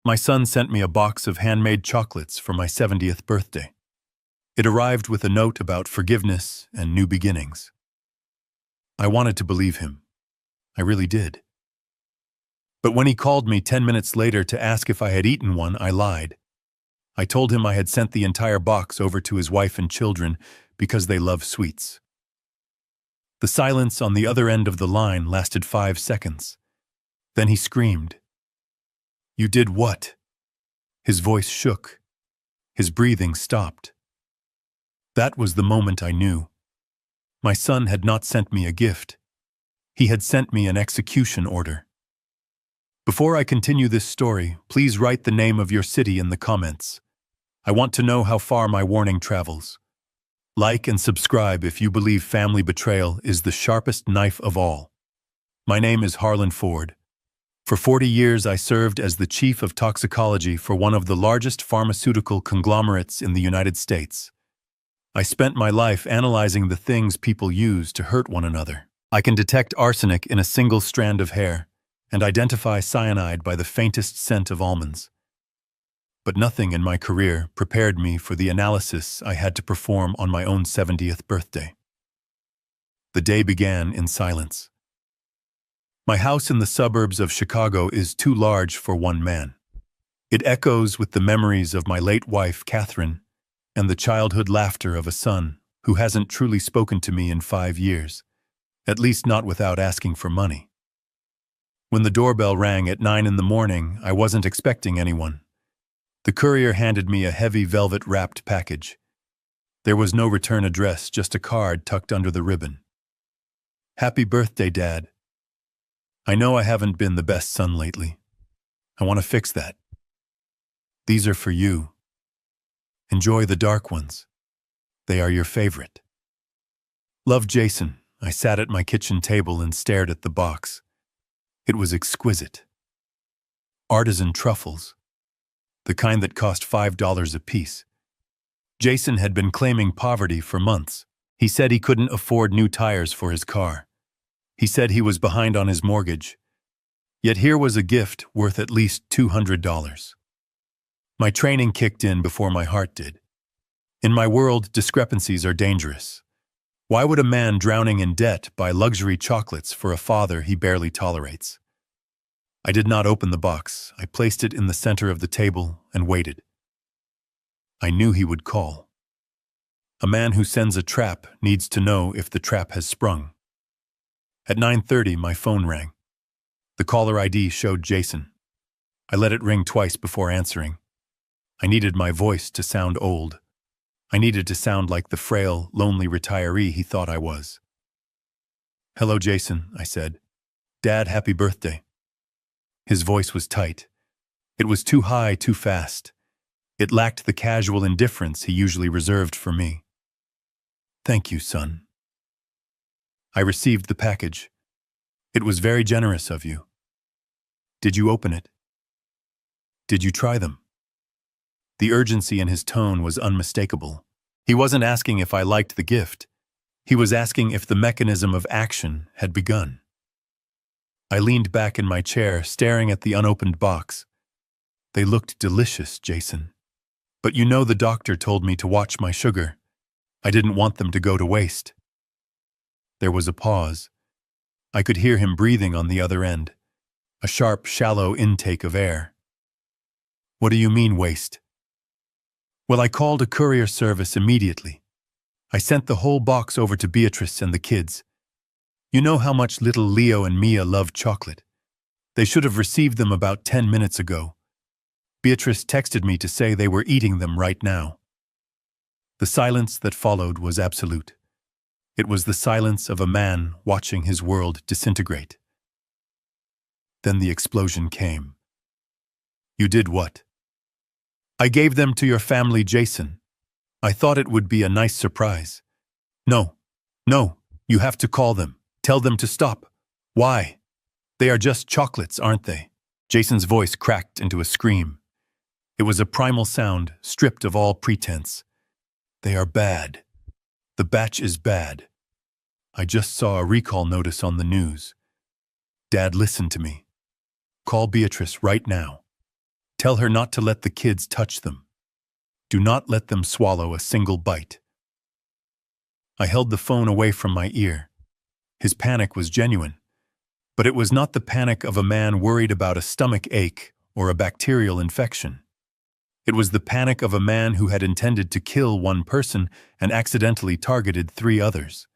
My son sent me a box of handmade chocolates for my 70th birthday. It arrived with a note about forgiveness and new beginnings. I wanted to believe him. I really did. But when he called me 10 minutes later to ask if I had eaten one, I lied. I told him I had sent the entire box over to his wife and children because they love sweets. The silence on the other end of the line lasted 5 seconds. Then he screamed. "You did what?" His voice shook. His breathing stopped. That was the moment I knew. My son had not sent me a gift. He had sent me an execution order. Before I continue this story, please write the name of your city in the comments. I want to know how far my warning travels. Like and subscribe if you believe family betrayal is the sharpest knife of all. My name is Harlan Ford. For 40 years, I served as the chief of toxicology for one of the largest pharmaceutical conglomerates in the United States. I spent my life analyzing the things people use to hurt one another. I can detect arsenic in a single strand of hair and identify cyanide by the faintest scent of almonds. But nothing in my career prepared me for the analysis I had to perform on my own 70th birthday. The day began in silence. My house in the suburbs of Chicago is too large for one man. It echoes with the memories of my late wife, Catherine, and the childhood laughter of a son who hasn't truly spoken to me in 5 years, at least not without asking for money. When the doorbell rang at 9 in the morning, I wasn't expecting anyone. The courier handed me a heavy velvet-wrapped package. There was no return address, just a card tucked under the ribbon. "Happy birthday, Dad. I know I haven't been the best son lately. I want to fix that. These are for you. Enjoy the dark ones. They are your favorite. Love, Jason." I sat at my kitchen table and stared at the box. It was exquisite. Artisan truffles. The kind that cost $5 a piece. Jason had been claiming poverty for months. He said he couldn't afford new tires for his car. He said he was behind on his mortgage. Yet here was a gift worth at least $200. My training kicked in before my heart did. In my world, discrepancies are dangerous. Why would a man drowning in debt buy luxury chocolates for a father he barely tolerates? I did not open the box. I placed it in the center of the table and waited. I knew he would call. A man who sends a trap needs to know if the trap has sprung. At 9:30, my phone rang. The caller ID showed Jason. I let it ring twice before answering. I needed my voice to sound old. I needed to sound like the frail, lonely retiree he thought I was. "Hello, Jason," I said. "Dad, happy birthday." His voice was tight. It was too high, too fast. It lacked the casual indifference he usually reserved for me. "Thank you, son." I received the package. It was very generous of you. Did you open it? Did you try them? The urgency in his tone was unmistakable. He wasn't asking if I liked the gift. He was asking if the mechanism of action had begun. I leaned back in my chair, staring at the unopened box. "They looked delicious, Jason. But you know the doctor told me to watch my sugar. I didn't want them to go to waste." There was a pause. I could hear him breathing on the other end, a sharp, shallow intake of air. "What do you mean, waste?" "Well, I called a courier service immediately. I sent the whole box over to Beatrice and the kids. You know how much little Leo and Mia love chocolate. They should have received them about 10 minutes ago. Beatrice texted me to say they were eating them right now." The silence that followed was absolute. It was the silence of a man watching his world disintegrate. Then the explosion came. "You did what?" "I gave them to your family, Jason. I thought it would be a nice surprise." No, you have to call them. Tell them to stop." "Why? They are just chocolates, aren't they?" Jason's voice cracked into a scream. It was a primal sound, stripped of all pretense. "They are bad. The batch is bad. I just saw a recall notice on the news. Dad, listen to me. Call Beatrice right now. Tell her not to let the kids touch them. Do not let them swallow a single bite. I held the phone away from my ear. His panic was genuine, but it was not the panic of a man worried about a stomach ache or a bacterial infection. It was the panic of a man who had intended to kill one person and accidentally targeted 3 others.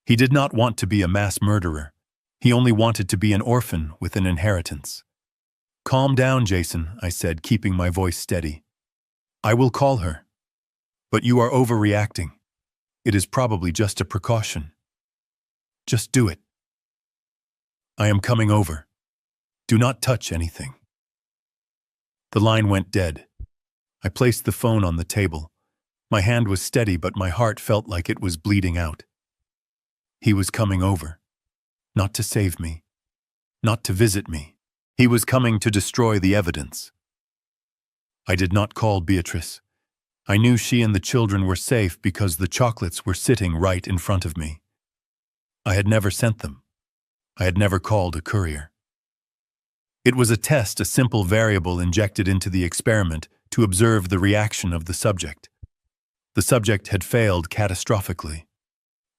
He did not want to be a mass murderer. He only wanted to be an orphan with an inheritance. Calm down, Jason, I said, keeping my voice steady. I will call her. But you are overreacting. It is probably just a precaution. Just do it. I am coming over. Do not touch anything. The line went dead. I placed the phone on the table. My hand was steady, but my heart felt like it was bleeding out. He was coming over. Not to save me. Not to visit me. He was coming to destroy the evidence. I did not call Beatrice. I knew she and the children were safe because the chocolates were sitting right in front of me. I had never sent them. I had never called a courier. It was a test, a simple variable injected into the experiment to observe the reaction of the subject. The subject had failed catastrophically.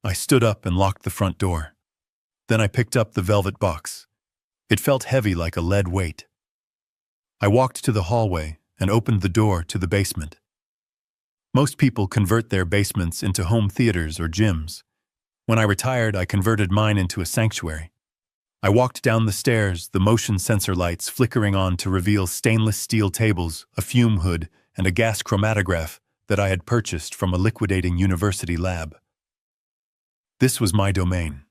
I stood up and locked the front door. Then I picked up the velvet box. It felt heavy like a lead weight. I walked to the hallway and opened the door to the basement. Most people convert their basements into home theaters or gyms. When I retired, I converted mine into a sanctuary. I walked down the stairs, the motion sensor lights flickering on to reveal stainless steel tables, a fume hood, and a gas chromatograph that I had purchased from a liquidating university lab. This was my domain.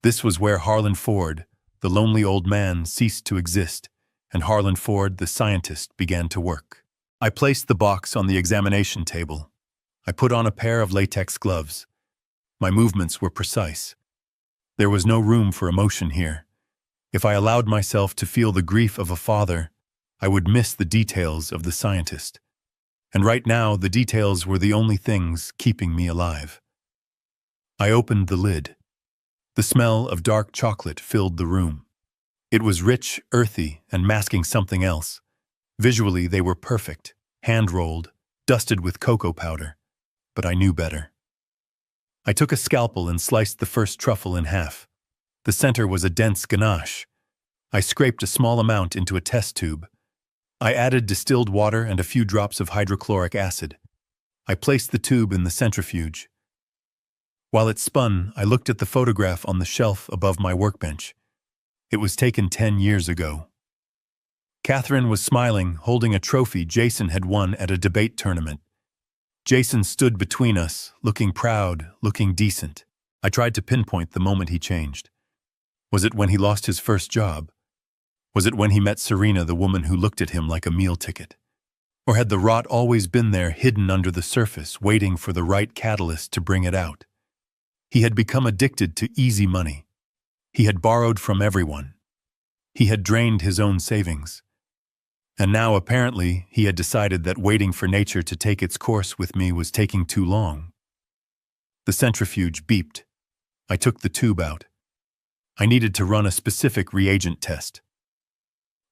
This was where Harlan Ford, the lonely old man, ceased to exist, and Harlan Ford, the scientist, began to work. I placed the box on the examination table. I put on a pair of latex gloves. My movements were precise. There was no room for emotion here. If I allowed myself to feel the grief of a father, I would miss the details of the scientist. And right now, the details were the only things keeping me alive. I opened the lid. The smell of dark chocolate filled the room. It was rich, earthy, and masking something else. Visually, they were perfect, hand-rolled, dusted with cocoa powder. But I knew better. I took a scalpel and sliced the first truffle in half. The center was a dense ganache. I scraped a small amount into a test tube. I added distilled water and a few drops of hydrochloric acid. I placed the tube in the centrifuge. While it spun, I looked at the photograph on the shelf above my workbench. It was taken 10 years ago. Catherine was smiling, holding a trophy Jason had won at a debate tournament. Jason stood between us, looking proud, looking decent. I tried to pinpoint the moment he changed. Was it when he lost his first job? Was it when he met Serena, the woman who looked at him like a meal ticket? Or had the rot always been there, hidden under the surface, waiting for the right catalyst to bring it out? He had become addicted to easy money. He had borrowed from everyone. He had drained his own savings. And now, apparently, he had decided that waiting for nature to take its course with me was taking too long. The centrifuge beeped. I took the tube out. I needed to run a specific reagent test.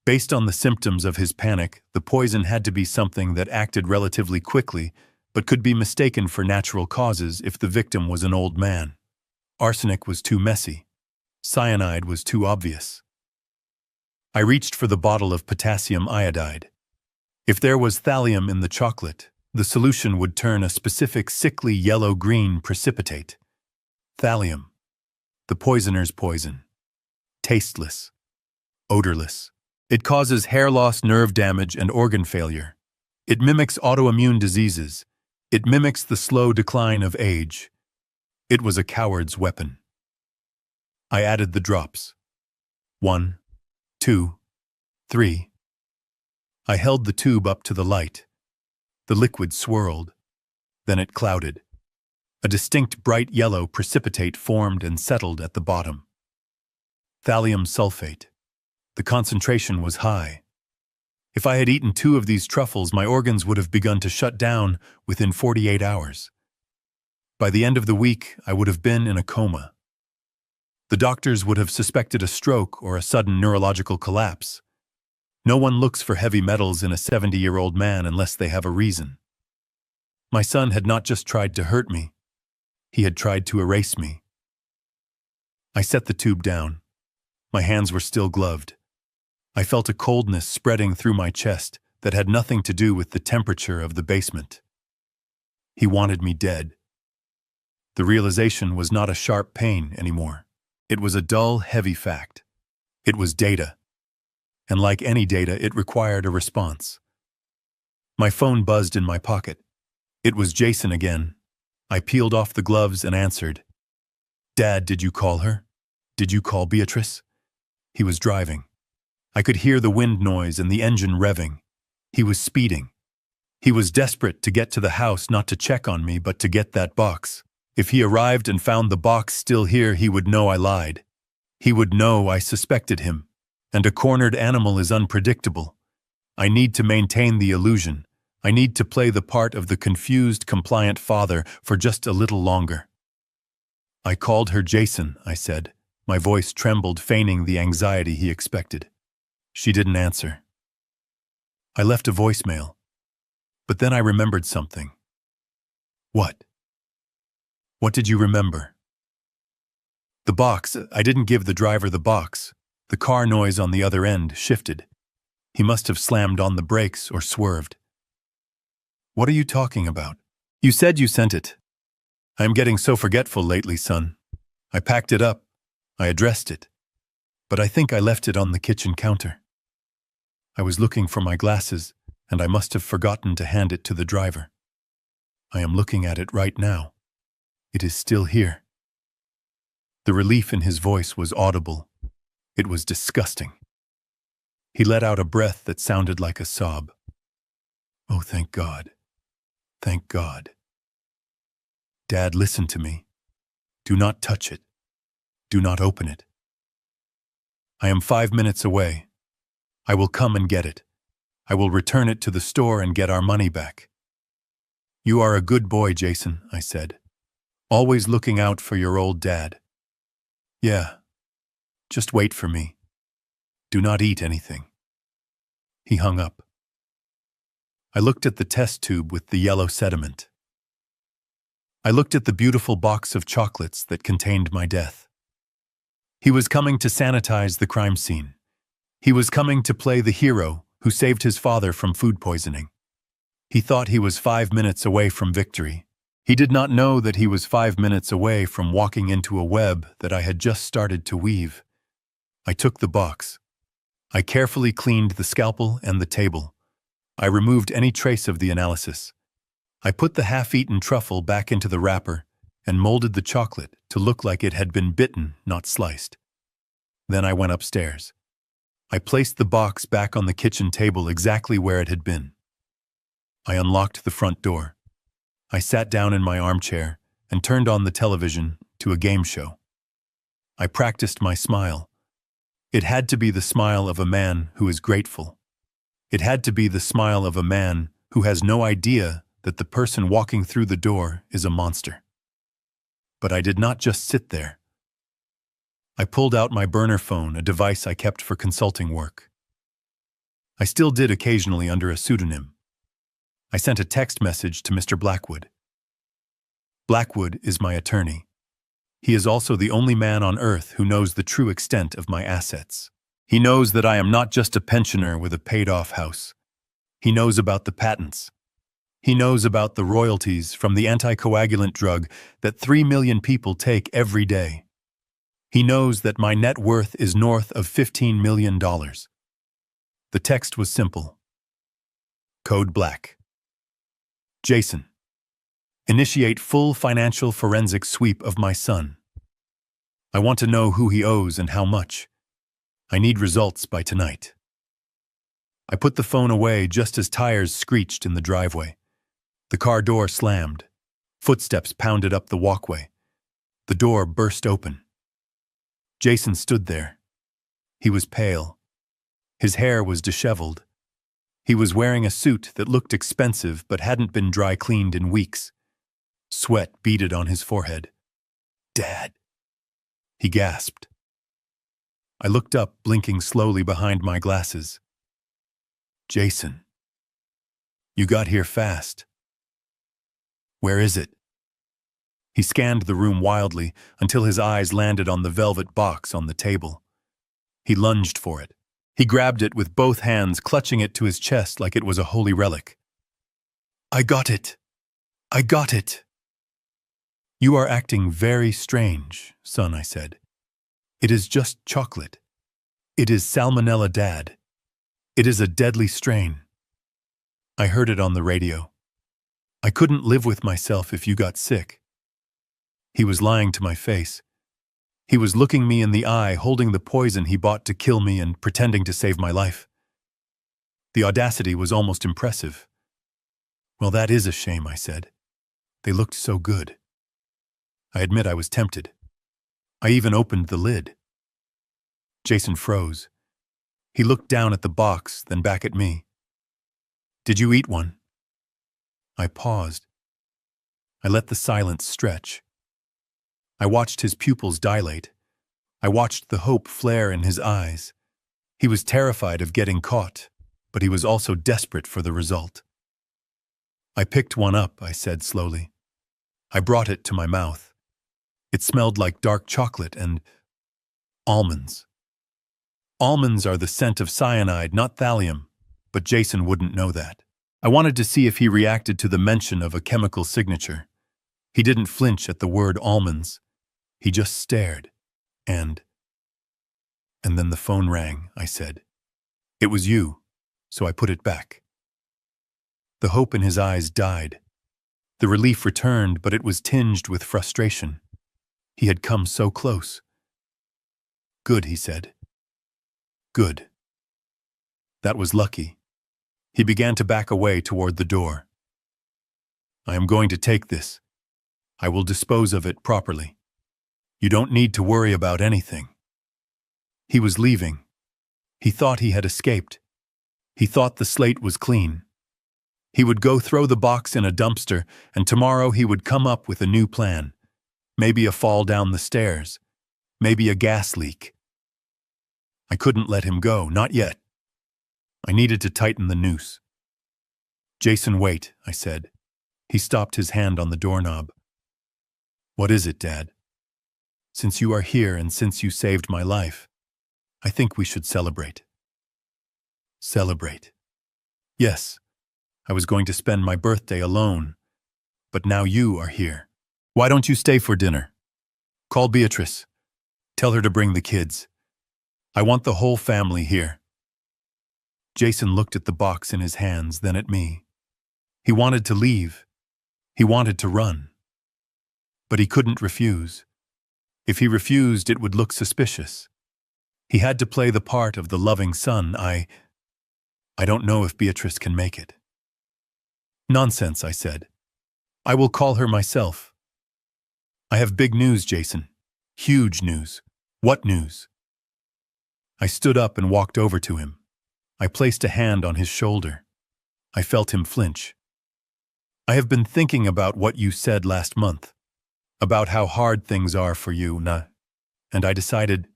Based on the symptoms of his panic, the poison had to be something that acted relatively quickly, but could be mistaken for natural causes if the victim was an old man. Arsenic was too messy. Cyanide was too obvious. I reached for the bottle of potassium iodide. If there was thallium in the chocolate, the solution would turn a specific sickly yellow-green precipitate. Thallium, the poisoner's poison. Tasteless. Odorless. It causes hair loss, nerve damage, and organ failure. It mimics autoimmune diseases. It mimics the slow decline of age. It was a coward's weapon. I added the drops. 1, 2, 3. I held the tube up to the light. The liquid swirled. Then it clouded. A distinct bright yellow precipitate formed and settled at the bottom. Thallium sulfate. The concentration was high. If I had eaten 2 of these truffles, my organs would have begun to shut down within 48 hours. By the end of the week, I would have been in a coma. The doctors would have suspected a stroke or a sudden neurological collapse. No one looks for heavy metals in a 70-year-old man unless they have a reason. My son had not just tried to hurt me, he had tried to erase me. I set the tube down. My hands were still gloved. I felt a coldness spreading through my chest that had nothing to do with the temperature of the basement. He wanted me dead. The realization was not a sharp pain anymore. It was a dull, heavy fact. It was data. And like any data, it required a response. My phone buzzed in my pocket. It was Jason again. I peeled off the gloves and answered. "Dad, did you call her? Did you call Beatrice?" He was driving. I could hear the wind noise and the engine revving. He was speeding. He was desperate to get to the house, not to check on me, but to get that box. If he arrived and found the box still here, he would know I lied. He would know I suspected him. And a cornered animal is unpredictable. I need to maintain the illusion. I need to play the part of the confused, compliant father for just a little longer. "I called her Jason," I said. My voice trembled, feigning the anxiety he expected. She didn't answer. I left a voicemail. But then I remembered something. What? What did you remember? The box. I didn't give the driver the box. The car noise on the other end shifted. He must have slammed on the brakes or swerved. What are you talking about? You said you sent it. I am getting so forgetful lately, son. I packed it up. I addressed it. But I think I left it on the kitchen counter. I was looking for my glasses, and I must have forgotten to hand it to the driver. I am looking at it right now. It is still here. The relief in his voice was audible. It was disgusting. He let out a breath that sounded like a sob. Oh, thank God. Thank God. Dad, listen to me. Do not touch it. Do not open it. I am 5 minutes away. I will come and get it. I will return it to the store and get our money back. You are a good boy, Jason, I said. Always looking out for your old dad. Yeah. Just wait for me. Do not eat anything. He hung up. I looked at the test tube with the yellow sediment. I looked at the beautiful box of chocolates that contained my death. He was coming to sanitize the crime scene. He was coming to play the hero who saved his father from food poisoning. He thought he was 5 minutes away from victory. He did not know that he was 5 minutes away from walking into a web that I had just started to weave. I took the box. I carefully cleaned the scalpel and the table. I removed any trace of the analysis. I put the half-eaten truffle back into the wrapper and molded the chocolate to look like it had been bitten, not sliced. Then I went upstairs. I placed the box back on the kitchen table exactly where it had been. I unlocked the front door. I sat down in my armchair and turned on the television to a game show. I practiced my smile. It had to be the smile of a man who is grateful. It had to be the smile of a man who has no idea that the person walking through the door is a monster. But I did not just sit there. I pulled out my burner phone, a device I kept for consulting work. I still did occasionally under a pseudonym. I sent a text message to Mr. Blackwood. Blackwood is my attorney. He is also the only man on earth who knows the true extent of my assets. He knows that I am not just a pensioner with a paid-off house. He knows about the patents. He knows about the royalties from the anticoagulant drug that 3 million people take every day. He knows that my net worth is north of $15 million. The text was simple. Code Black. Jason. Initiate full financial forensic sweep of my son. I want to know who he owes and how much. I need results by tonight. I put the phone away just as tires screeched in the driveway. The car door slammed. Footsteps pounded up the walkway. The door burst open. Jason stood there. He was pale. His hair was disheveled. He was wearing a suit that looked expensive but hadn't been dry cleaned in weeks. Sweat beaded on his forehead. "Dad," he gasped. I looked up, blinking slowly behind my glasses. Jason, you got here fast. Where is it? He scanned the room wildly until his eyes landed on the velvet box on the table. He lunged for it. He grabbed it with both hands, clutching it to his chest like it was a holy relic. I got it! I got it! You are acting very strange, son, I said. It is just chocolate. It is Salmonella, Dad. It is a deadly strain. I heard it on the radio. I couldn't live with myself if you got sick. He was lying to my face. He was looking me in the eye, holding the poison he bought to kill me and pretending to save my life. The audacity was almost impressive. Well, that is a shame, I said. They looked so good. I admit I was tempted. I even opened the lid. Jason froze. He looked down at the box, then back at me. Did you eat one? I paused. I let the silence stretch. I watched his pupils dilate. I watched the hope flare in his eyes. He was terrified of getting caught, but he was also desperate for the result. I picked one up, I said slowly. I brought it to my mouth. It smelled like dark chocolate and almonds. Almonds are the scent of cyanide, not thallium, but Jason wouldn't know that. I wanted to see if he reacted to the mention of a chemical signature. He didn't flinch at the word almonds. He just stared, and then the phone rang, I said. It was you, so I put it back. The hope in his eyes died. The relief returned, but it was tinged with frustration. He had come so close. Good, he said. Good. That was lucky. He began to back away toward the door. I am going to take this. I will dispose of it properly. You don't need to worry about anything. He was leaving. He thought he had escaped. He thought the slate was clean. He would go throw the box in a dumpster, and tomorrow he would come up with a new plan. Maybe a fall down the stairs. Maybe a gas leak. I couldn't let him go, not yet. I needed to tighten the noose. Jason, wait, I said. He stopped his hand on the doorknob. What is it, Dad? Since you are here and since you saved my life, I think we should celebrate. Celebrate? Yes, I was going to spend my birthday alone, but now you are here. Why don't you stay for dinner? Call Beatrice. Tell her to bring the kids. I want the whole family here. Jason looked at the box in his hands, then at me. He wanted to leave. He wanted to run. But he couldn't refuse. If he refused, it would look suspicious. He had to play the part of the loving son. I don't know if Beatrice can make it. Nonsense, I said. I will call her myself. I have big news, Jason. Huge news. What news? I stood up and walked over to him. I placed a hand on his shoulder. I felt him flinch. I have been thinking about what you said last month, about how hard things are for you, and I decided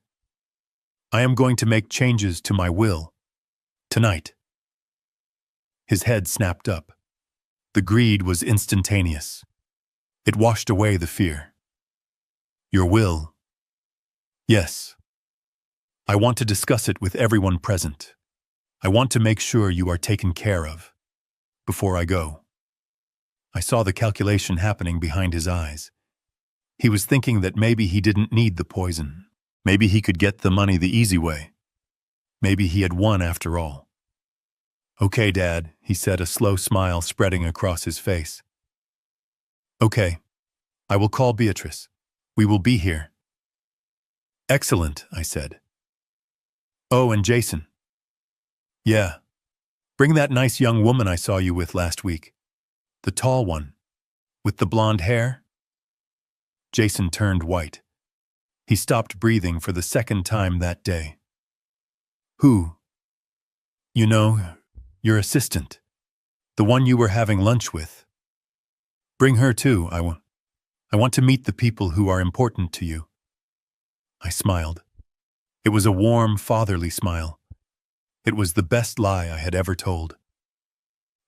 I am going to make changes to my will. Tonight. His head snapped up. The greed was instantaneous. It washed away the fear. Your will? Yes. I want to discuss it with everyone present. I want to make sure you are taken care of. Before I go. I saw the calculation happening behind his eyes. He was thinking that maybe he didn't need the poison. Maybe he could get the money the easy way. Maybe he had won after all. Okay, Dad, he said, a slow smile spreading across his face. Okay, I will call Beatrice. We will be here. Excellent, I said. Oh, and Jason. Yeah. Bring that nice young woman I saw you with last week. The tall one. With the blonde hair. Jason turned white. He stopped breathing for the second time that day. Who? You know, your assistant. The one you were having lunch with. Bring her too. I want to meet the people who are important to you. I smiled. It was a warm, fatherly smile. It was the best lie I had ever told.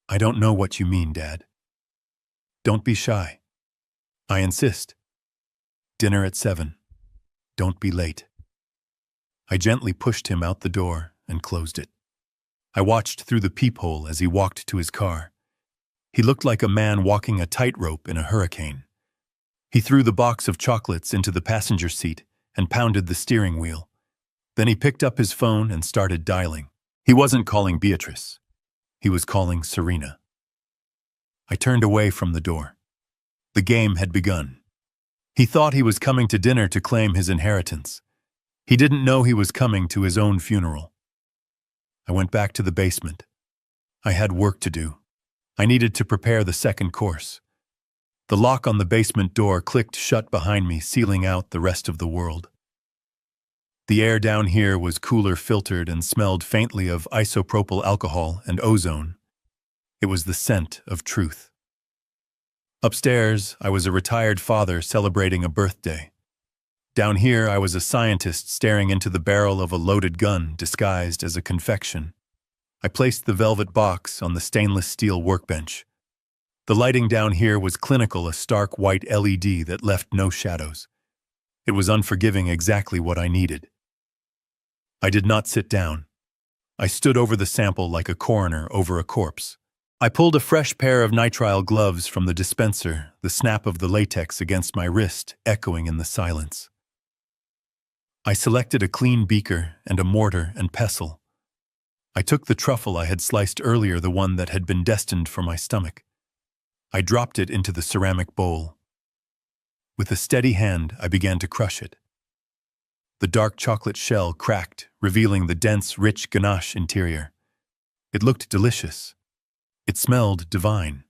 I don't know what you mean, Dad. Don't be shy. I insist. Dinner at 7. Don't be late. I gently pushed him out the door and closed it. I watched through the peephole as he walked to his car. He looked like a man walking a tightrope in a hurricane. He threw the box of chocolates into the passenger seat and pounded the steering wheel. Then he picked up his phone and started dialing. He wasn't calling Beatrice. He was calling Serena. I turned away from the door. The game had begun. He thought he was coming to dinner to claim his inheritance. He didn't know he was coming to his own funeral. I went back to the basement. I had work to do. I needed to prepare the second course. The lock on the basement door clicked shut behind me, sealing out the rest of the world. The air down here was cooler filtered and smelled faintly of isopropyl alcohol and ozone. It was the scent of truth. Upstairs, I was a retired father celebrating a birthday. Down here, I was a scientist staring into the barrel of a loaded gun disguised as a confection. I placed the velvet box on the stainless steel workbench. The lighting down here was clinical, a stark white LED that left no shadows. It was unforgiving, exactly what I needed. I did not sit down. I stood over the sample like a coroner over a corpse. I pulled a fresh pair of nitrile gloves from the dispenser, the snap of the latex against my wrist echoing in the silence. I selected a clean beaker and a mortar and pestle. I took the truffle I had sliced earlier, the one that had been destined for my stomach. I dropped it into the ceramic bowl. With a steady hand, I began to crush it. The dark chocolate shell cracked, revealing the dense, rich ganache interior. It looked delicious. It smelled divine.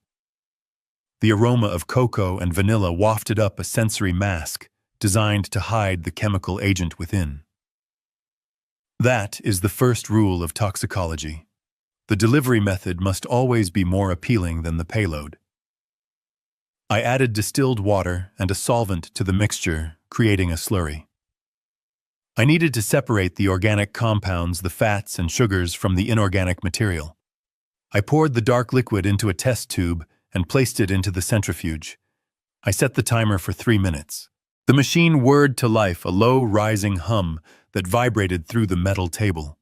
The aroma of cocoa and vanilla wafted up a sensory mask designed to hide the chemical agent within. That is the first rule of toxicology. The delivery method must always be more appealing than the payload. I added distilled water and a solvent to the mixture, creating a slurry. I needed to separate the organic compounds, the fats and sugars, from the inorganic material. I poured the dark liquid into a test tube and placed it into the centrifuge. I set the timer for 3 minutes. The machine whirred to life, a low, rising hum that vibrated through the metal table.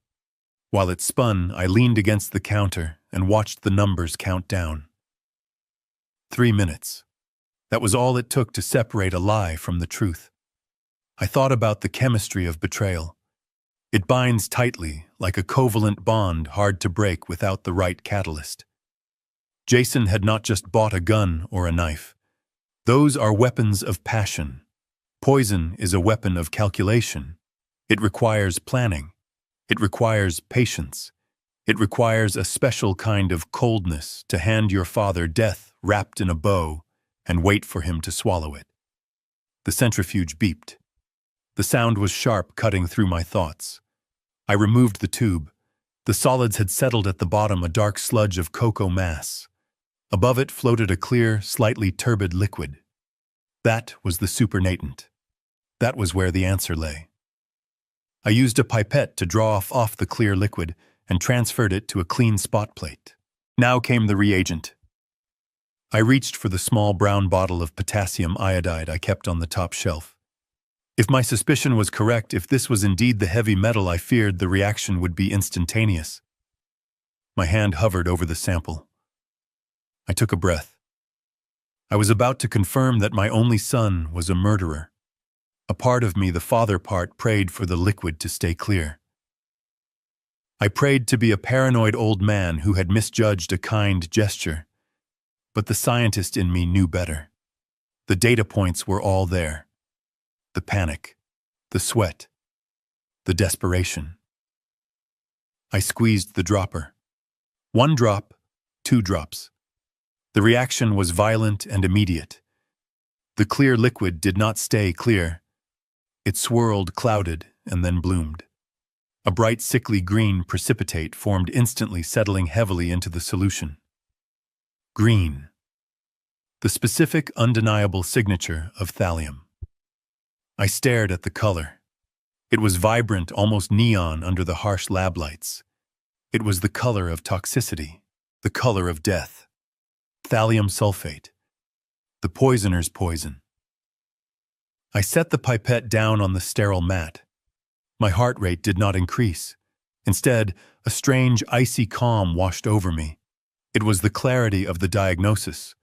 While it spun, I leaned against the counter and watched the numbers count down. 3 minutes. That was all it took to separate a lie from the truth. I thought about the chemistry of betrayal. It binds tightly, like a covalent bond hard to break without the right catalyst. Jason had not just bought a gun or a knife. Those are weapons of passion. Poison is a weapon of calculation. It requires planning. It requires patience. It requires a special kind of coldness to hand your father death wrapped in a bow and wait for him to swallow it. The centrifuge beeped. The sound was sharp, cutting through my thoughts. I removed the tube. The solids had settled at the bottom, a dark sludge of cocoa mass. Above it floated a clear, slightly turbid liquid. That was the supernatant. That was where the answer lay. I used a pipette to draw off the clear liquid and transferred it to a clean spot plate. Now came the reagent. I reached for the small brown bottle of potassium iodide I kept on the top shelf. If my suspicion was correct, if this was indeed the heavy metal I feared, the reaction would be instantaneous. My hand hovered over the sample. I took a breath. I was about to confirm that my only son was a murderer. A part of me, the father part, prayed for the liquid to stay clear. I prayed to be a paranoid old man who had misjudged a kind gesture. But the scientist in me knew better. The data points were all there. The panic, the sweat, the desperation. I squeezed the dropper. 1 drop, 2 drops. The reaction was violent and immediate. The clear liquid did not stay clear. It swirled, clouded, and then bloomed. A bright, sickly green precipitate formed instantly, settling heavily into the solution. Green. The specific, undeniable signature of thallium. I stared at the color. It was vibrant, almost neon under the harsh lab lights. It was the color of toxicity, the color of death. Thallium sulfate, the poisoner's poison. I set the pipette down on the sterile mat. My heart rate did not increase. Instead, a strange, icy calm washed over me. It was the clarity of the diagnosis.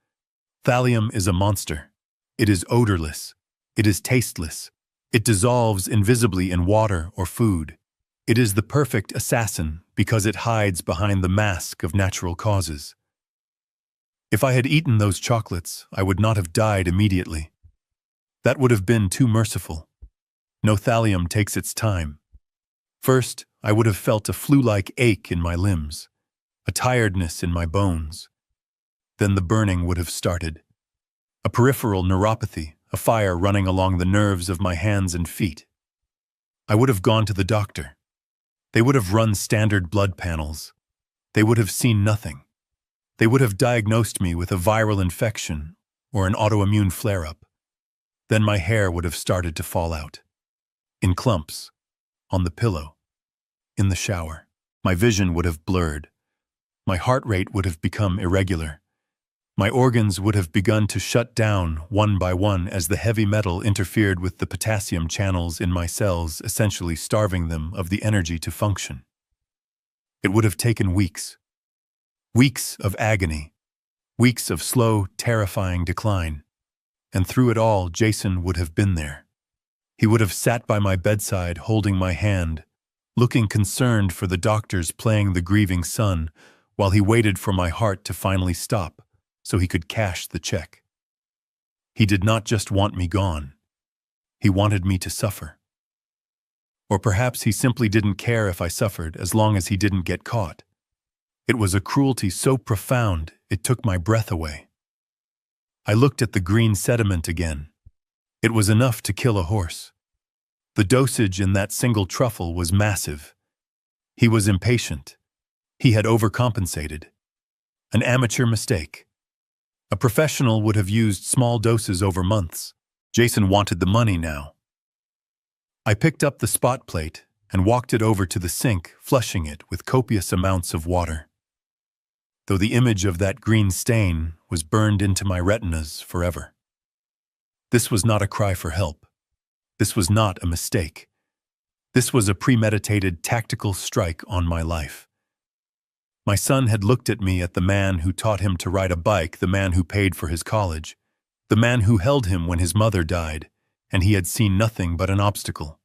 Thallium is a monster. It is odorless. It is tasteless. It dissolves invisibly in water or food. It is the perfect assassin because it hides behind the mask of natural causes. If I had eaten those chocolates, I would not have died immediately. That would have been too merciful. No, thallium takes its time. First, I would have felt a flu-like ache in my limbs, a tiredness in my bones. Then the burning would have started. A peripheral neuropathy, a fire running along the nerves of my hands and feet. I would have gone to the doctor. They would have run standard blood panels. They would have seen nothing. They would have diagnosed me with a viral infection or an autoimmune flare-up. Then my hair would have started to fall out. In clumps. On the pillow. In the shower. My vision would have blurred. My heart rate would have become irregular. My organs would have begun to shut down one by one as the heavy metal interfered with the potassium channels in my cells, essentially starving them of the energy to function. It would have taken weeks. Weeks of agony. Weeks of slow, terrifying decline. And through it all, Jason would have been there. He would have sat by my bedside, holding my hand, looking concerned for the doctors playing the grieving son, while he waited for my heart to finally stop so he could cash the check. He did not just want me gone. He wanted me to suffer. Or perhaps he simply didn't care if I suffered as long as he didn't get caught. It was a cruelty so profound it took my breath away. I looked at the green sediment again. It was enough to kill a horse. The dosage in that single truffle was massive. He was impatient. He had overcompensated. An amateur mistake. A professional would have used small doses over months. Jason wanted the money now. I picked up the spot plate and walked it over to the sink, flushing it with copious amounts of water. Though the image of that green stain was burned into my retinas forever. This was not a cry for help. This was not a mistake. This was a premeditated tactical strike on my life. My son had looked at me, at the man who taught him to ride a bike, the man who paid for his college, the man who held him when his mother died, and he had seen nothing but an obstacle.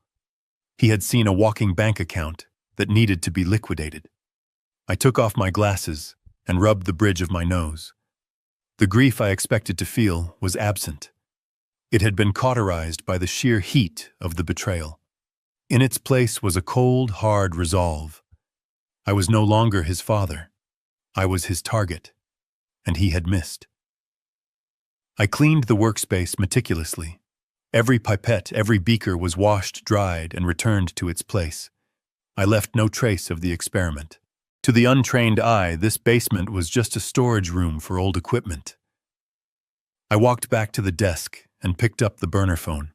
He had seen a walking bank account that needed to be liquidated. I took off my glasses and rubbed the bridge of my nose. The grief I expected to feel was absent. It had been cauterized by the sheer heat of the betrayal. In its place was a cold, hard resolve. I was no longer his father. I was his target, and he had missed. I cleaned the workspace meticulously. Every pipette, every beaker was washed, dried, and returned to its place. I left no trace of the experiment. To the untrained eye, this basement was just a storage room for old equipment. I walked back to the desk and picked up the burner phone.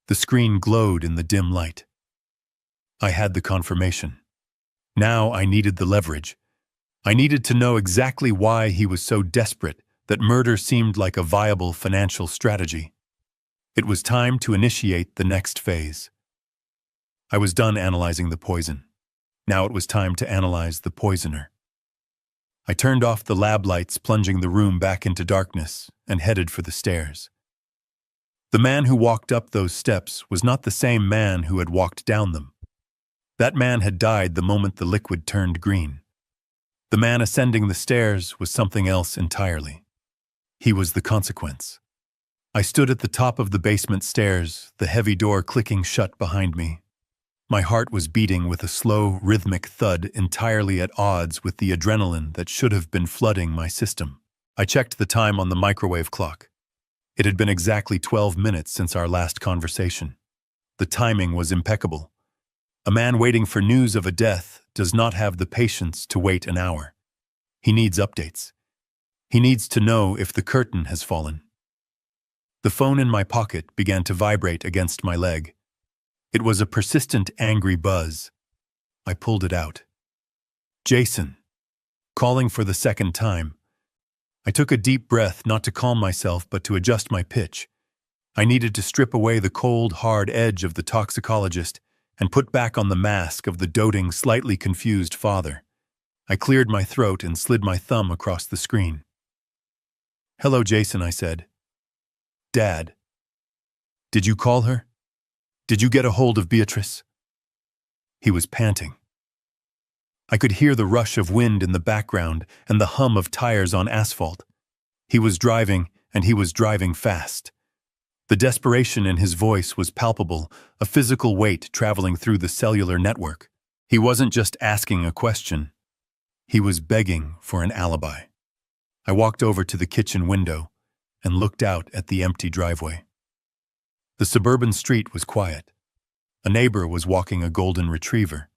The screen glowed in the dim light. I had the confirmation. Now I needed the leverage. I needed to know exactly why he was so desperate that murder seemed like a viable financial strategy. It was time to initiate the next phase. I was done analyzing the poison. Now it was time to analyze the poisoner. I turned off the lab lights, plunging the room back into darkness, and headed for the stairs. The man who walked up those steps was not the same man who had walked down them. That man had died the moment the liquid turned green. The man ascending the stairs was something else entirely. He was the consequence. I stood at the top of the basement stairs, the heavy door clicking shut behind me. My heart was beating with a slow, rhythmic thud entirely at odds with the adrenaline that should have been flooding my system. I checked the time on the microwave clock. It had been exactly 12 minutes since our last conversation. The timing was impeccable. A man waiting for news of a death does not have the patience to wait an hour. He needs updates. He needs to know if the curtain has fallen. The phone in my pocket began to vibrate against my leg. It was a persistent, angry buzz. I pulled it out. Jason. Calling for the second time. I took a deep breath, not to calm myself, but to adjust my pitch. I needed to strip away the cold, hard edge of the toxicologist and put back on the mask of the doting, slightly confused father. I cleared my throat and slid my thumb across the screen. "Hello, Jason," I said. "Dad. Did you call her? Did you get a hold of Beatrice?" He was panting. I could hear the rush of wind in the background and the hum of tires on asphalt. He was driving, and he was driving fast. The desperation in his voice was palpable, a physical weight traveling through the cellular network. He wasn't just asking a question. He was begging for an alibi. I walked over to the kitchen window and looked out at the empty driveway. The suburban street was quiet. A neighbor was walking a golden retriever.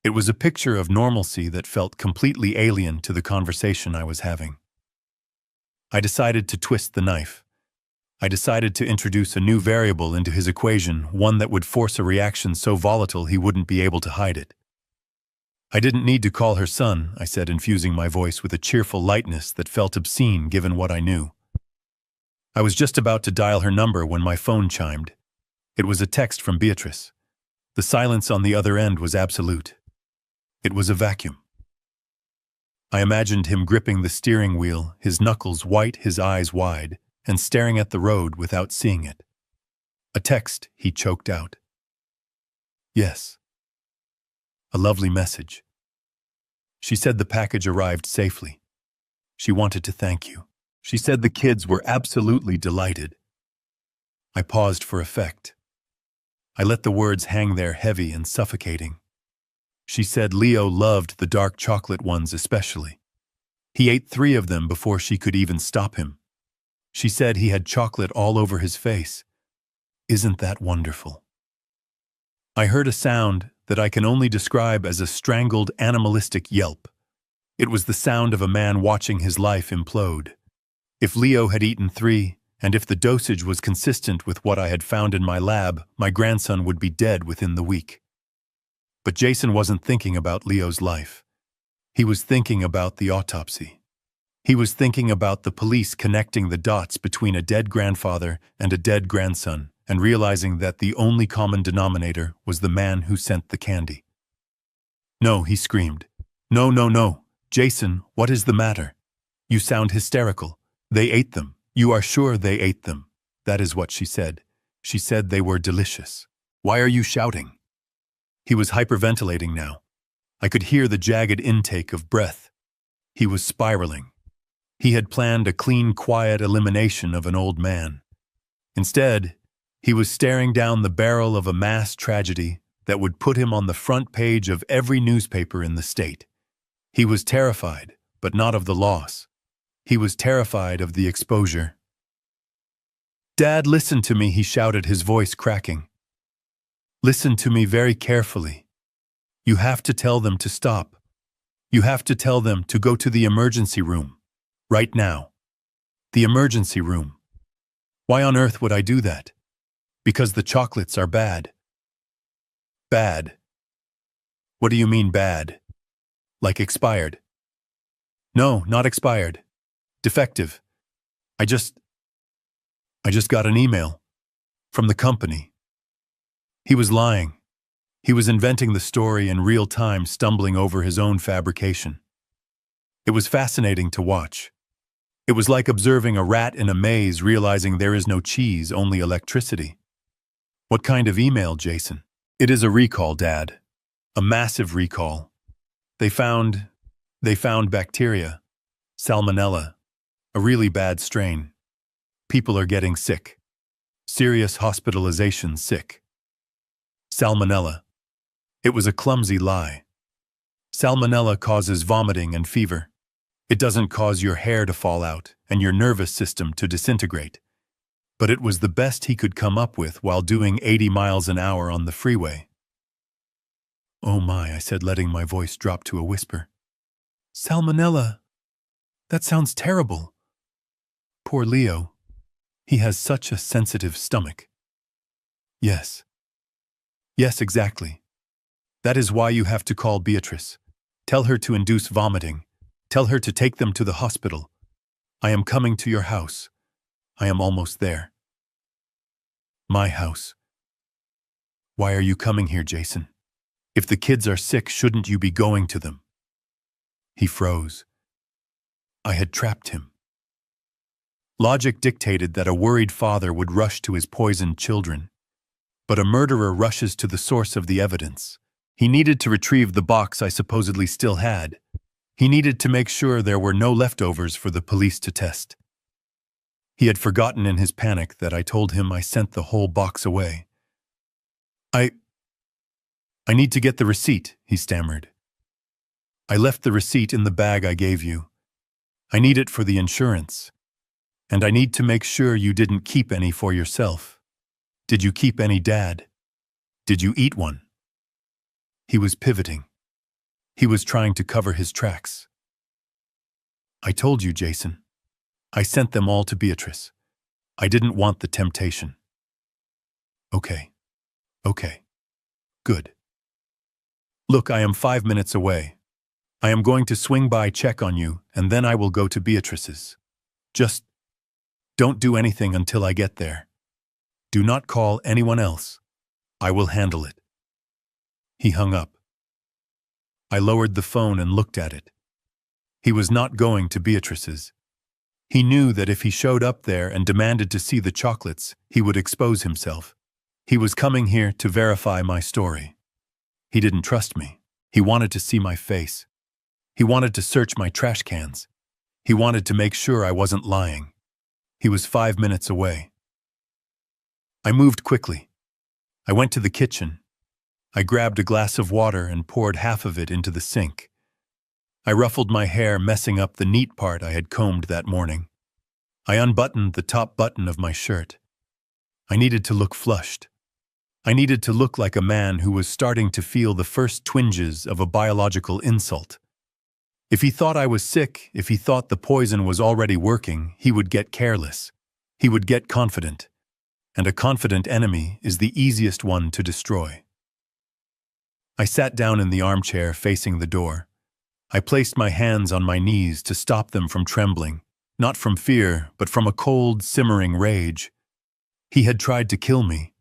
It was a picture of normalcy that felt completely alien to the conversation I was having. I decided to twist the knife. I decided to introduce a new variable into his equation, one that would force a reaction so volatile he wouldn't be able to hide it. "I didn't need to call her son," I said, infusing my voice with a cheerful lightness that felt obscene given what I knew. I was just about to dial her number when my phone chimed. It was a text from Beatrice. The silence on the other end was absolute. It was a vacuum. I imagined him gripping the steering wheel, his knuckles white, his eyes wide, and staring at the road without seeing it. "A text," he choked out. "Yes. A lovely message. She said the package arrived safely. She wanted to thank you. She said the kids were absolutely delighted." I paused for effect. I let the words hang there heavy and suffocating. She said Leo loved the dark chocolate ones especially. He ate 3 of them before she could even stop him. She said he had chocolate all over his face. Isn't that wonderful? I heard a sound that I can only describe as a strangled, animalistic yelp. It was the sound of a man watching his life implode. If Leo had eaten 3, and if the dosage was consistent with what I had found in my lab, my grandson would be dead within the week. But Jason wasn't thinking about Leo's life. He was thinking about the autopsy. He was thinking about the police connecting the dots between a dead grandfather and a dead grandson, and realizing that the only common denominator was the man who sent the candy. "No," he screamed. "No, no, no. Jason, what is the matter? You sound hysterical. They ate them. You are sure they ate them?" That is what she said. She said they were delicious. "Why are you shouting?" He was hyperventilating now. I could hear the jagged intake of breath. He was spiraling. He had planned a clean, quiet elimination of an old man. Instead, he was staring down the barrel of a mass tragedy that would put him on the front page of every newspaper in the state. He was terrified, but not of the loss. He was terrified of the exposure. "Dad, listen to me," he shouted, his voice cracking. "Listen to me very carefully. You have to tell them to stop. You have to tell them to go to the emergency room. Right now. The emergency room. Why on earth would I do that? Because the chocolates are bad." "Bad? What do you mean bad? Like expired?" "No, not expired. Defective. I just got an email. From the company." He was lying. He was inventing the story in real time, stumbling over his own fabrication. It was fascinating to watch. It was like observing a rat in a maze, realizing there is no cheese, only electricity. "What kind of email, Jason?" "It is a recall, Dad. A massive recall. They found bacteria. Salmonella. A really bad strain. People are getting sick. Serious hospitalization sick. Salmonella. It was a clumsy lie. Salmonella causes vomiting and fever. It doesn't cause your hair to fall out and your nervous system to disintegrate. But it was the best he could come up with while doing 80 miles an hour on the freeway." "Oh my," I said, letting my voice drop to a whisper. "Salmonella. That sounds terrible. Poor Leo. He has such a sensitive stomach." "Yes. Yes, exactly. That is why you have to call Beatrice. Tell her to induce vomiting. Tell her to take them to the hospital. I am coming to your house. I am almost there. My house. Why are you coming here, Jason? If the kids are sick, shouldn't you be going to them? He froze. I had trapped him. Logic dictated that a worried father would rush to his poisoned children. But a murderer rushes to the source of the evidence. He needed to retrieve the box I supposedly still had. He needed to make sure there were no leftovers for the police to test. He had forgotten in his panic that I told him I sent the whole box away. I need to get the receipt, he stammered. I left the receipt in the bag I gave you. I need it for the insurance. And I need to make sure you didn't keep any for yourself. Did you keep any, Dad? Did you eat one? He was pivoting. He was trying to cover his tracks. I told you, Jason. I sent them all to Beatrice. I didn't want the temptation. Okay. Good. Look, I am 5 minutes away. I am going to swing by, check on you, and then I will go to Beatrice's. Just don't do anything until I get there. Do not call anyone else. I will handle it. He hung up. I lowered the phone and looked at it. He was not going to Beatrice's. He knew that if he showed up there and demanded to see the chocolates, he would expose himself. He was coming here to verify my story. He didn't trust me. He wanted to see my face. He wanted to search my trash cans. He wanted to make sure I wasn't lying. He was 5 minutes away. I moved quickly. I went to the kitchen. I grabbed a glass of water and poured half of it into the sink. I ruffled my hair, messing up the neat part I had combed that morning. I unbuttoned the top button of my shirt. I needed to look flushed. I needed to look like a man who was starting to feel the first twinges of a biological insult. If he thought I was sick, if he thought the poison was already working, he would get careless. He would get confident. And a confident enemy is the easiest one to destroy. I sat down in the armchair facing the door. I placed my hands on my knees to stop them from trembling, not from fear, but from a cold, simmering rage. He had tried to kill me.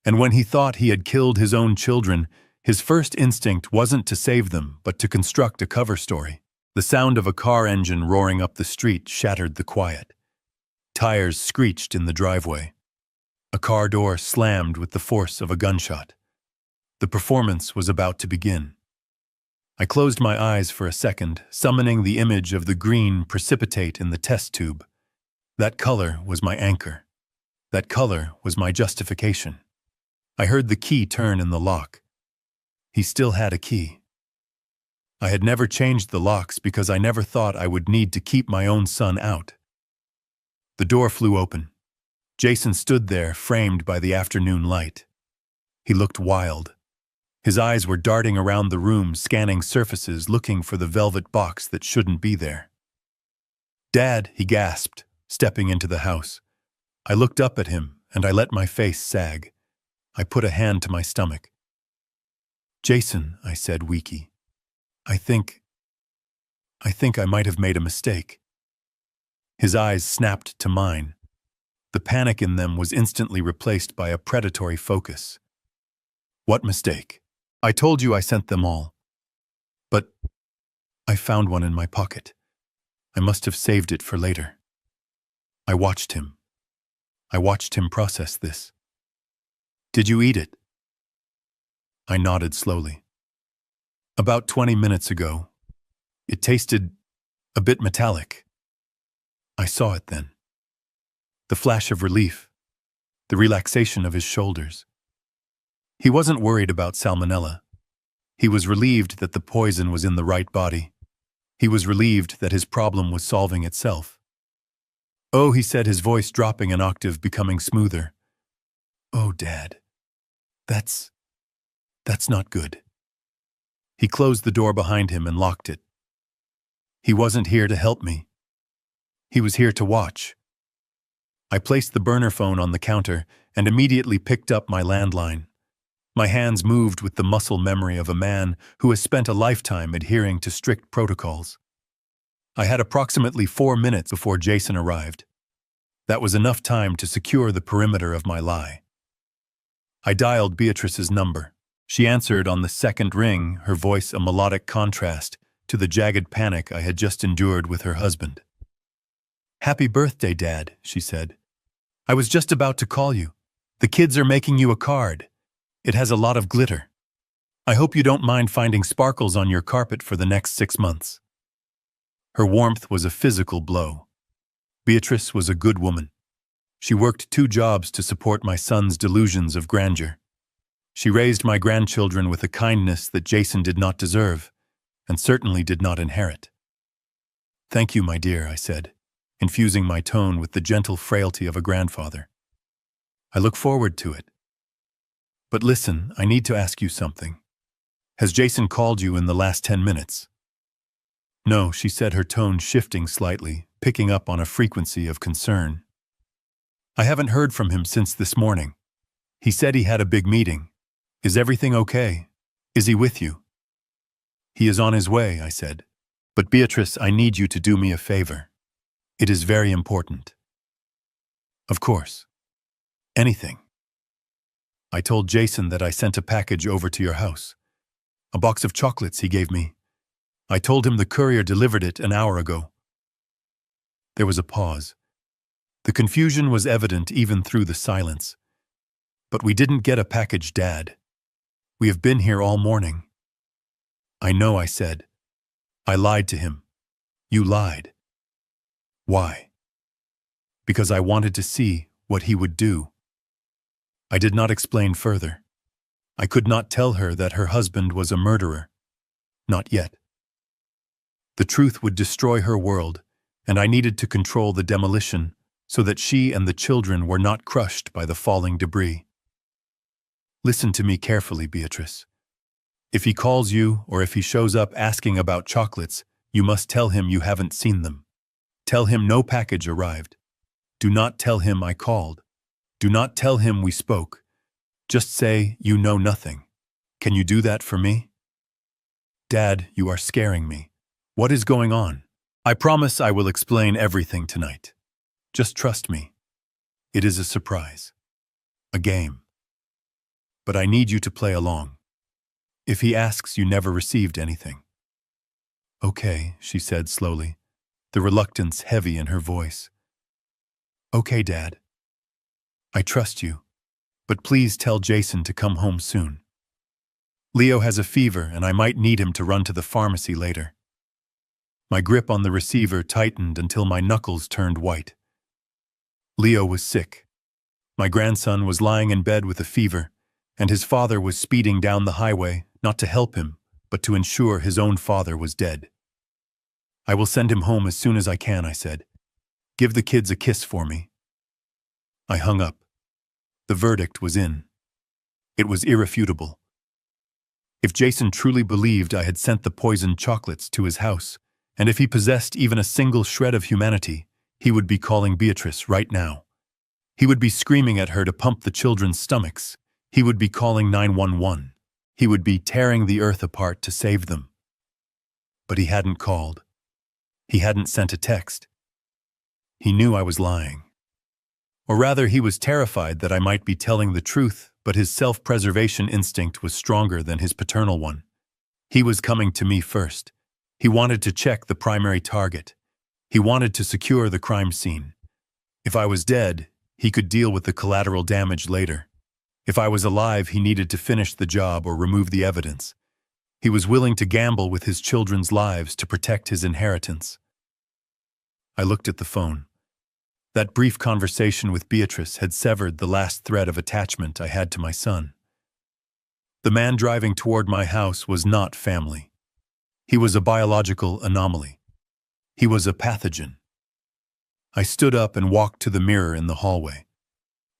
And when he thought he had killed his own children, his first instinct wasn't to save them, but to construct a cover story. The sound of a car engine roaring up the street shattered the quiet. Tires screeched in the driveway. A car door slammed with the force of a gunshot. The performance was about to begin. I closed my eyes for a second, summoning the image of the green precipitate in the test tube. That color was my anchor. That color was my justification. I heard the key turn in the lock. He still had a key. I had never changed the locks because I never thought I would need to keep my own son out. The door flew open. Jason stood there, framed by the afternoon light. He looked wild. His eyes were darting around the room, scanning surfaces, looking for the velvet box that shouldn't be there. "Dad," he gasped, stepping into the house. I looked up at him, and I let my face sag. I put a hand to my stomach. "Jason," I said, weaky. I think I might have made a mistake." His eyes snapped to mine. The panic in them was instantly replaced by a predatory focus. "What mistake? I told you I sent them all. But I found one in my pocket. I must have saved it for later." I watched him. I watched him process this. "Did you eat it?" I nodded slowly. "About 20 minutes ago. It tasted a bit metallic." I saw it then. The flash of relief, the relaxation of his shoulders. He wasn't worried about salmonella. He was relieved that the poison was in the right body. He was relieved that his problem was solving itself. "Oh," he said, his voice dropping an octave, becoming smoother. "Oh, Dad, that's not good." He closed the door behind him and locked it. He wasn't here to help me. He was here to watch. I placed the burner phone on the counter and immediately picked up my landline. My hands moved with the muscle memory of a man who has spent a lifetime adhering to strict protocols. I had approximately 4 minutes before Jason arrived. That was enough time to secure the perimeter of my lie. I dialed Beatrice's number. She answered on the second ring, her voice a melodic contrast to the jagged panic I had just endured with her husband. "Happy birthday, Dad," she said. "I was just about to call you. The kids are making you a card. It has a lot of glitter. I hope you don't mind finding sparkles on your carpet for the next 6 months." Her warmth was a physical blow. Beatrice was a good woman. She worked 2 jobs to support my son's delusions of grandeur. She raised my grandchildren with a kindness that Jason did not deserve, and certainly did not inherit. "Thank you, my dear," I said, infusing my tone with the gentle frailty of a grandfather. "I look forward to it. But listen, I need to ask you something. Has Jason called you in the last 10 minutes? "No," she said, her tone shifting slightly, picking up on a frequency of concern. "I haven't heard from him since this morning. He said he had a big meeting. Is everything okay? Is he with you?" "He is on his way," I said. "But Beatrice, I need you to do me a favor. It is very important." "Of course. Anything." "I told Jason that I sent a package over to your house. A box of chocolates he gave me. I told him the courier delivered it an hour ago." There was a pause. The confusion was evident even through the silence. "But we didn't get a package, Dad. We have been here all morning." "I know," I said. "I lied to him." "You lied." "Why?" "Because I wanted to see what he would do." I did not explain further. I could not tell her that her husband was a murderer. Not yet. The truth would destroy her world, and I needed to control the demolition so that she and the children were not crushed by the falling debris. "Listen to me carefully, Beatrice. If he calls you or if he shows up asking about chocolates, you must tell him you haven't seen them. Tell him no package arrived. Do not tell him I called. Do not tell him we spoke. Just say you know nothing. Can you do that for me?" "Dad, you are scaring me. What is going on?" "I promise I will explain everything tonight. Just trust me. It is a surprise. A game. But I need you to play along. If he asks, you never received anything." "Okay," she said slowly, the reluctance heavy in her voice. "Okay, Dad. I trust you, but please tell Jason to come home soon. Leo has a fever and I might need him to run to the pharmacy later." My grip on the receiver tightened until my knuckles turned white. Leo was sick. My grandson was lying in bed with a fever, and his father was speeding down the highway, not to help him, but to ensure his own father was dead. "I will send him home as soon as I can," I said. "Give the kids a kiss for me." I hung up. The verdict was in. It was irrefutable. If Jason truly believed I had sent the poisoned chocolates to his house, and if he possessed even a single shred of humanity, he would be calling Beatrice right now. He would be screaming at her to pump the children's stomachs. He would be calling 911. He would be tearing the earth apart to save them. But he hadn't called. He hadn't sent a text. He knew I was lying. Or rather, he was terrified that I might be telling the truth, but his self-preservation instinct was stronger than his paternal one. He was coming to me first. He wanted to check the primary target. He wanted to secure the crime scene. If I was dead, he could deal with the collateral damage later. If I was alive, he needed to finish the job or remove the evidence. He was willing to gamble with his children's lives to protect his inheritance. I looked at the phone. That brief conversation with Beatrice had severed the last thread of attachment I had to my son. The man driving toward my house was not family. He was a biological anomaly. He was a pathogen. I stood up and walked to the mirror in the hallway.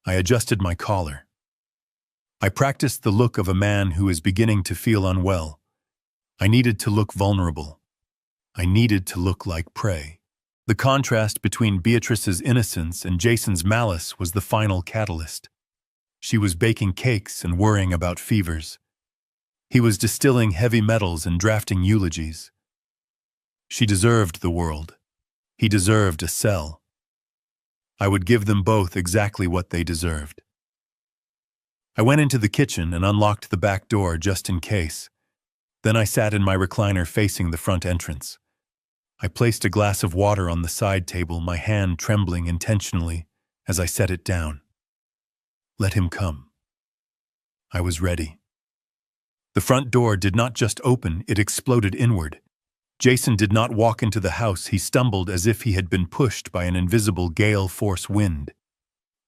I adjusted my collar. I practiced the look of a man who is beginning to feel unwell. I needed to look vulnerable. I needed to look like prey. The contrast between Beatrice's innocence and Jason's malice was the final catalyst. She was baking cakes and worrying about fevers. He was distilling heavy metals and drafting eulogies. She deserved the world. He deserved a cell. I would give them both exactly what they deserved. I went into the kitchen and unlocked the back door just in case. Then I sat in my recliner facing the front entrance. I placed a glass of water on the side table, my hand trembling intentionally as I set it down. Let him come. I was ready. The front door did not just open, it exploded inward. Jason did not walk into the house, he stumbled as if he had been pushed by an invisible gale-force wind.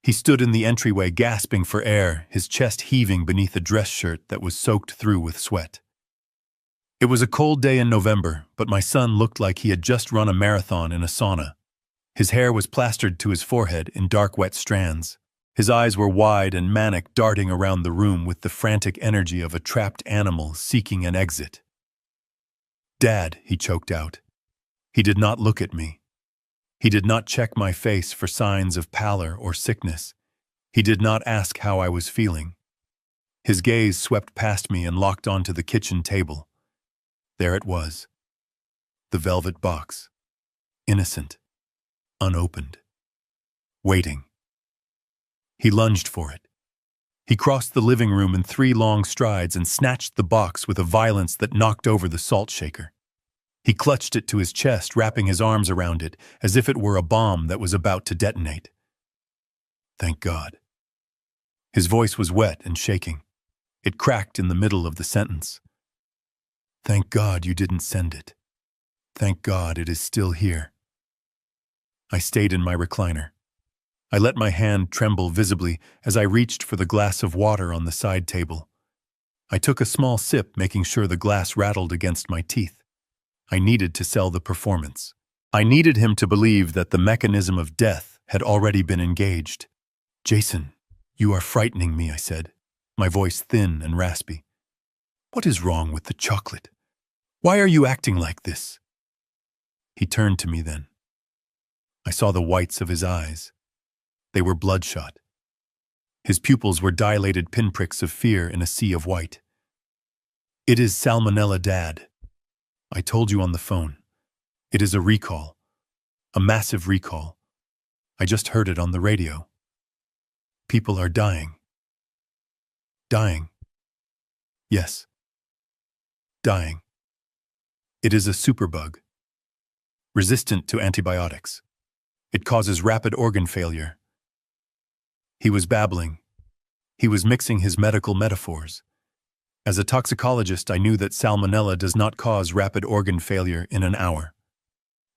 He stood in the entryway gasping for air, his chest heaving beneath a dress shirt that was soaked through with sweat. It was a cold day in November, but my son looked like he had just run a marathon in a sauna. His hair was plastered to his forehead in dark wet strands. His eyes were wide and manic, darting around the room with the frantic energy of a trapped animal seeking an exit. "Dad," he choked out. He did not look at me. He did not check my face for signs of pallor or sickness. He did not ask how I was feeling. His gaze swept past me and locked onto the kitchen table. There it was. The velvet box. Innocent. Unopened. Waiting. He lunged for it. He crossed the living room in 3 long strides and snatched the box with a violence that knocked over the salt shaker. He clutched it to his chest, wrapping his arms around it, as if it were a bomb that was about to detonate. Thank God. His voice was wet and shaking. It cracked in the middle of the sentence. Thank God you didn't send it. Thank God it is still here. I stayed in my recliner. I let my hand tremble visibly as I reached for the glass of water on the side table. I took a small sip, making sure the glass rattled against my teeth. I needed to sell the performance. I needed him to believe that the mechanism of death had already been engaged. "Jason, you are frightening me," I said, my voice thin and raspy. "What is wrong with the chocolate? Why are you acting like this?" He turned to me then. I saw the whites of his eyes. They were bloodshot. His pupils were dilated pinpricks of fear in a sea of white. "It is salmonella, Dad. I told you on the phone. It is a recall. A massive recall. I just heard it on the radio. People are dying." "Dying?" "Yes. Dying. It is a superbug. Resistant to antibiotics. It causes rapid organ failure." He was babbling. He was mixing his medical metaphors. As a toxicologist, I knew that salmonella does not cause rapid organ failure in an hour.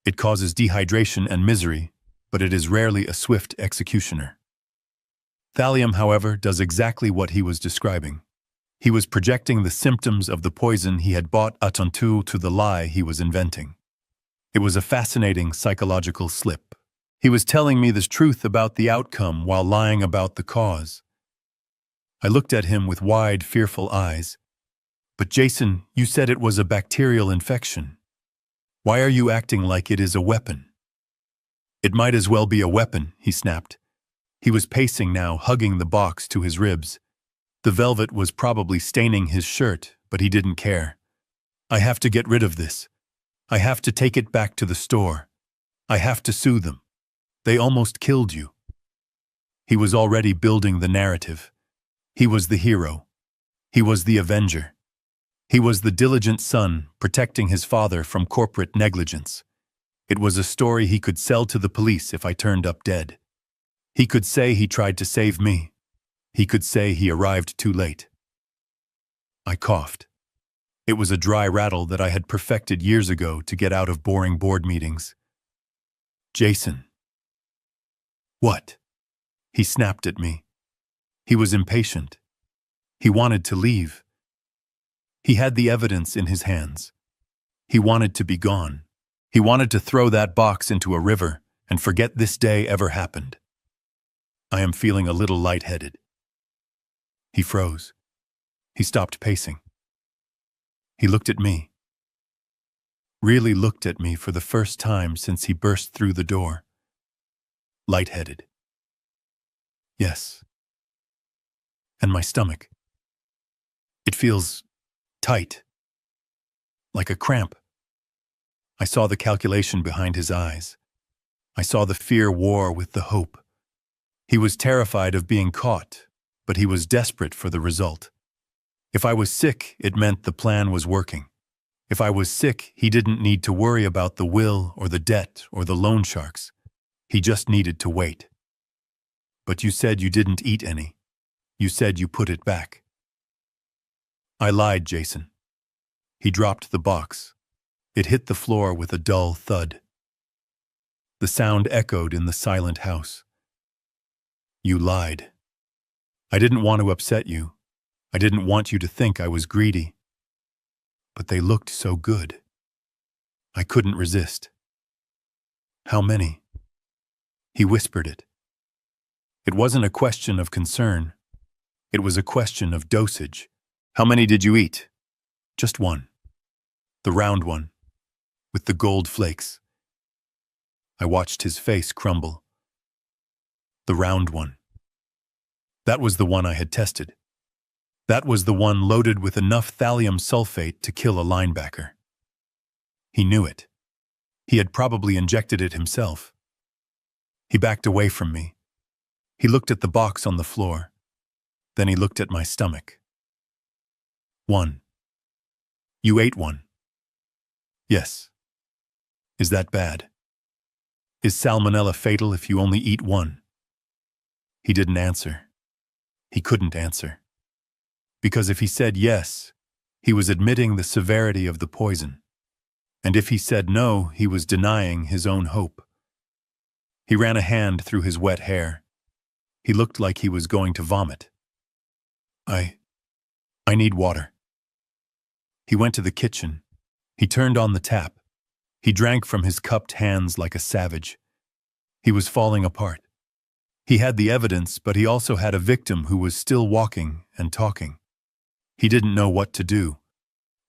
It causes dehydration and misery, but it is rarely a swift executioner. Thallium, however, does exactly what he was describing. He was projecting the symptoms of the poison he had bought attentu to the lie he was inventing. It was a fascinating psychological slip. He was telling me the truth about the outcome while lying about the cause. I looked at him with wide, fearful eyes. "But Jason, you said it was a bacterial infection. Why are you acting like it is a weapon?" "It might as well be a weapon," he snapped. He was pacing now, hugging the box to his ribs. The velvet was probably staining his shirt, but he didn't care. "I have to get rid of this. I have to take it back to the store. I have to sue them. They almost killed you." He was already building the narrative. He was the hero. He was the avenger. He was the diligent son protecting his father from corporate negligence. It was a story he could sell to the police if I turned up dead. He could say he tried to save me. He could say he arrived too late. I coughed. It was a dry rattle that I had perfected years ago to get out of boring board meetings. "Jason." "What?" He snapped at me. He was impatient. He wanted to leave. He had the evidence in his hands. He wanted to be gone. He wanted to throw that box into a river and forget this day ever happened. "I am feeling a little lightheaded." He froze. He stopped pacing. He looked at me. Really looked at me for the first time since he burst through the door. Lightheaded. Yes. And my stomach. It feels tight, like a cramp. I saw the calculation behind his eyes. I saw the fear war with the hope. He was terrified of being caught, but he was desperate for the result. If I was sick, it meant the plan was working. If I was sick, he didn't need to worry about the will or the debt or the loan sharks. He just needed to wait. But you said you didn't eat any. You said you put it back. I lied, Jason. He dropped the box. It hit the floor with a dull thud. The sound echoed in the silent house. You lied. I didn't want to upset you. I didn't want you to think I was greedy. But they looked so good. I couldn't resist. How many? He whispered it. It wasn't a question of concern. It was a question of dosage. How many did you eat? Just one. The round one, with the gold flakes. I watched his face crumble. The round one. That was the one I had tested. That was the one loaded with enough thallium sulfate to kill a linebacker. He knew it. He had probably injected it himself. He backed away from me. He looked at the box on the floor. Then he looked at my stomach. One. You ate one. Yes. Is that bad? Is salmonella fatal if you only eat one? He didn't answer. He couldn't answer. Because if he said yes, he was admitting the severity of the poison. And if he said no, he was denying his own hope. He ran a hand through his wet hair. He looked like he was going to vomit. I need water. He went to the kitchen. He turned on the tap. He drank from his cupped hands like a savage. He was falling apart. He had the evidence, but he also had a victim who was still walking and talking. He didn't know what to do.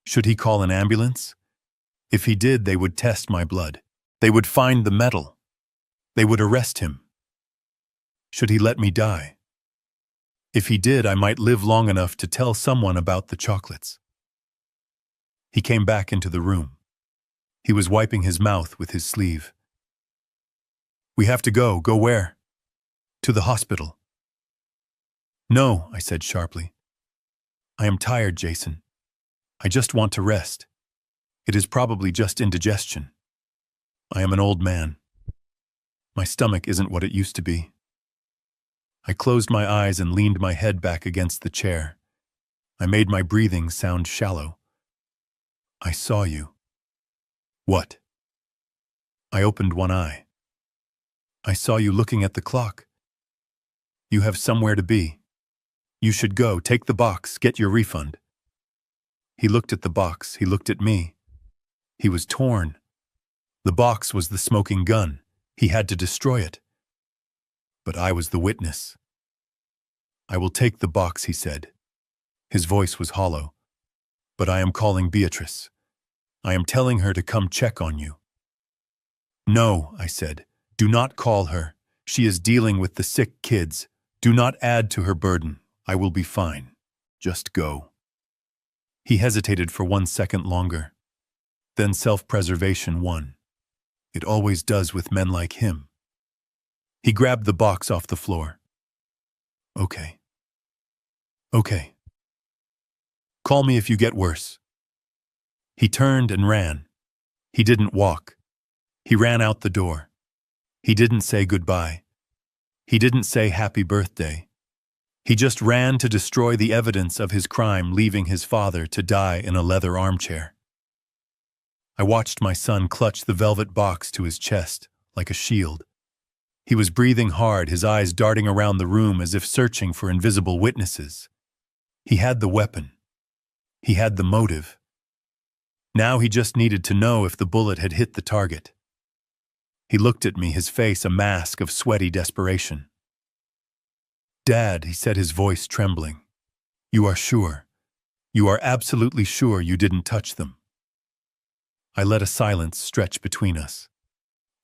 Should he call an ambulance? If he did, they would test my blood. They would find the metal. They would arrest him. Should he let me die? If he did, I might live long enough to tell someone about the chocolates. He came back into the room. He was wiping his mouth with his sleeve. We have to go. Go where? To the hospital. No, I said sharply. I am tired, Jason. I just want to rest. It is probably just indigestion. I am an old man. My stomach isn't what it used to be. I closed my eyes and leaned my head back against the chair. I made my breathing sound shallow. I saw you. What? I opened one eye. I saw you looking at the clock. You have somewhere to be. You should go, take the box, get your refund. He looked at the box, he looked at me. He was torn. The box was the smoking gun. He had to destroy it. But I was the witness. I will take the box, he said. His voice was hollow. But I am calling Beatrice. I am telling her to come check on you. No, I said. Do not call her. She is dealing with the sick kids. Do not add to her burden. I will be fine. Just go. He hesitated for 1 second longer. Then self-preservation won. It always does with men like him. He grabbed the box off the floor. Okay. Okay. Call me if you get worse. He turned and ran. He didn't walk. He ran out the door. He didn't say goodbye. He didn't say happy birthday. He just ran to destroy the evidence of his crime, leaving his father to die in a leather armchair. I watched my son clutch the velvet box to his chest, like a shield. He was breathing hard, his eyes darting around the room as if searching for invisible witnesses. He had the weapon. He had the motive. Now he just needed to know if the bullet had hit the target. He looked at me, his face a mask of sweaty desperation. Dad, he said, his voice trembling. You are sure? You are absolutely sure you didn't touch them? I let a silence stretch between us.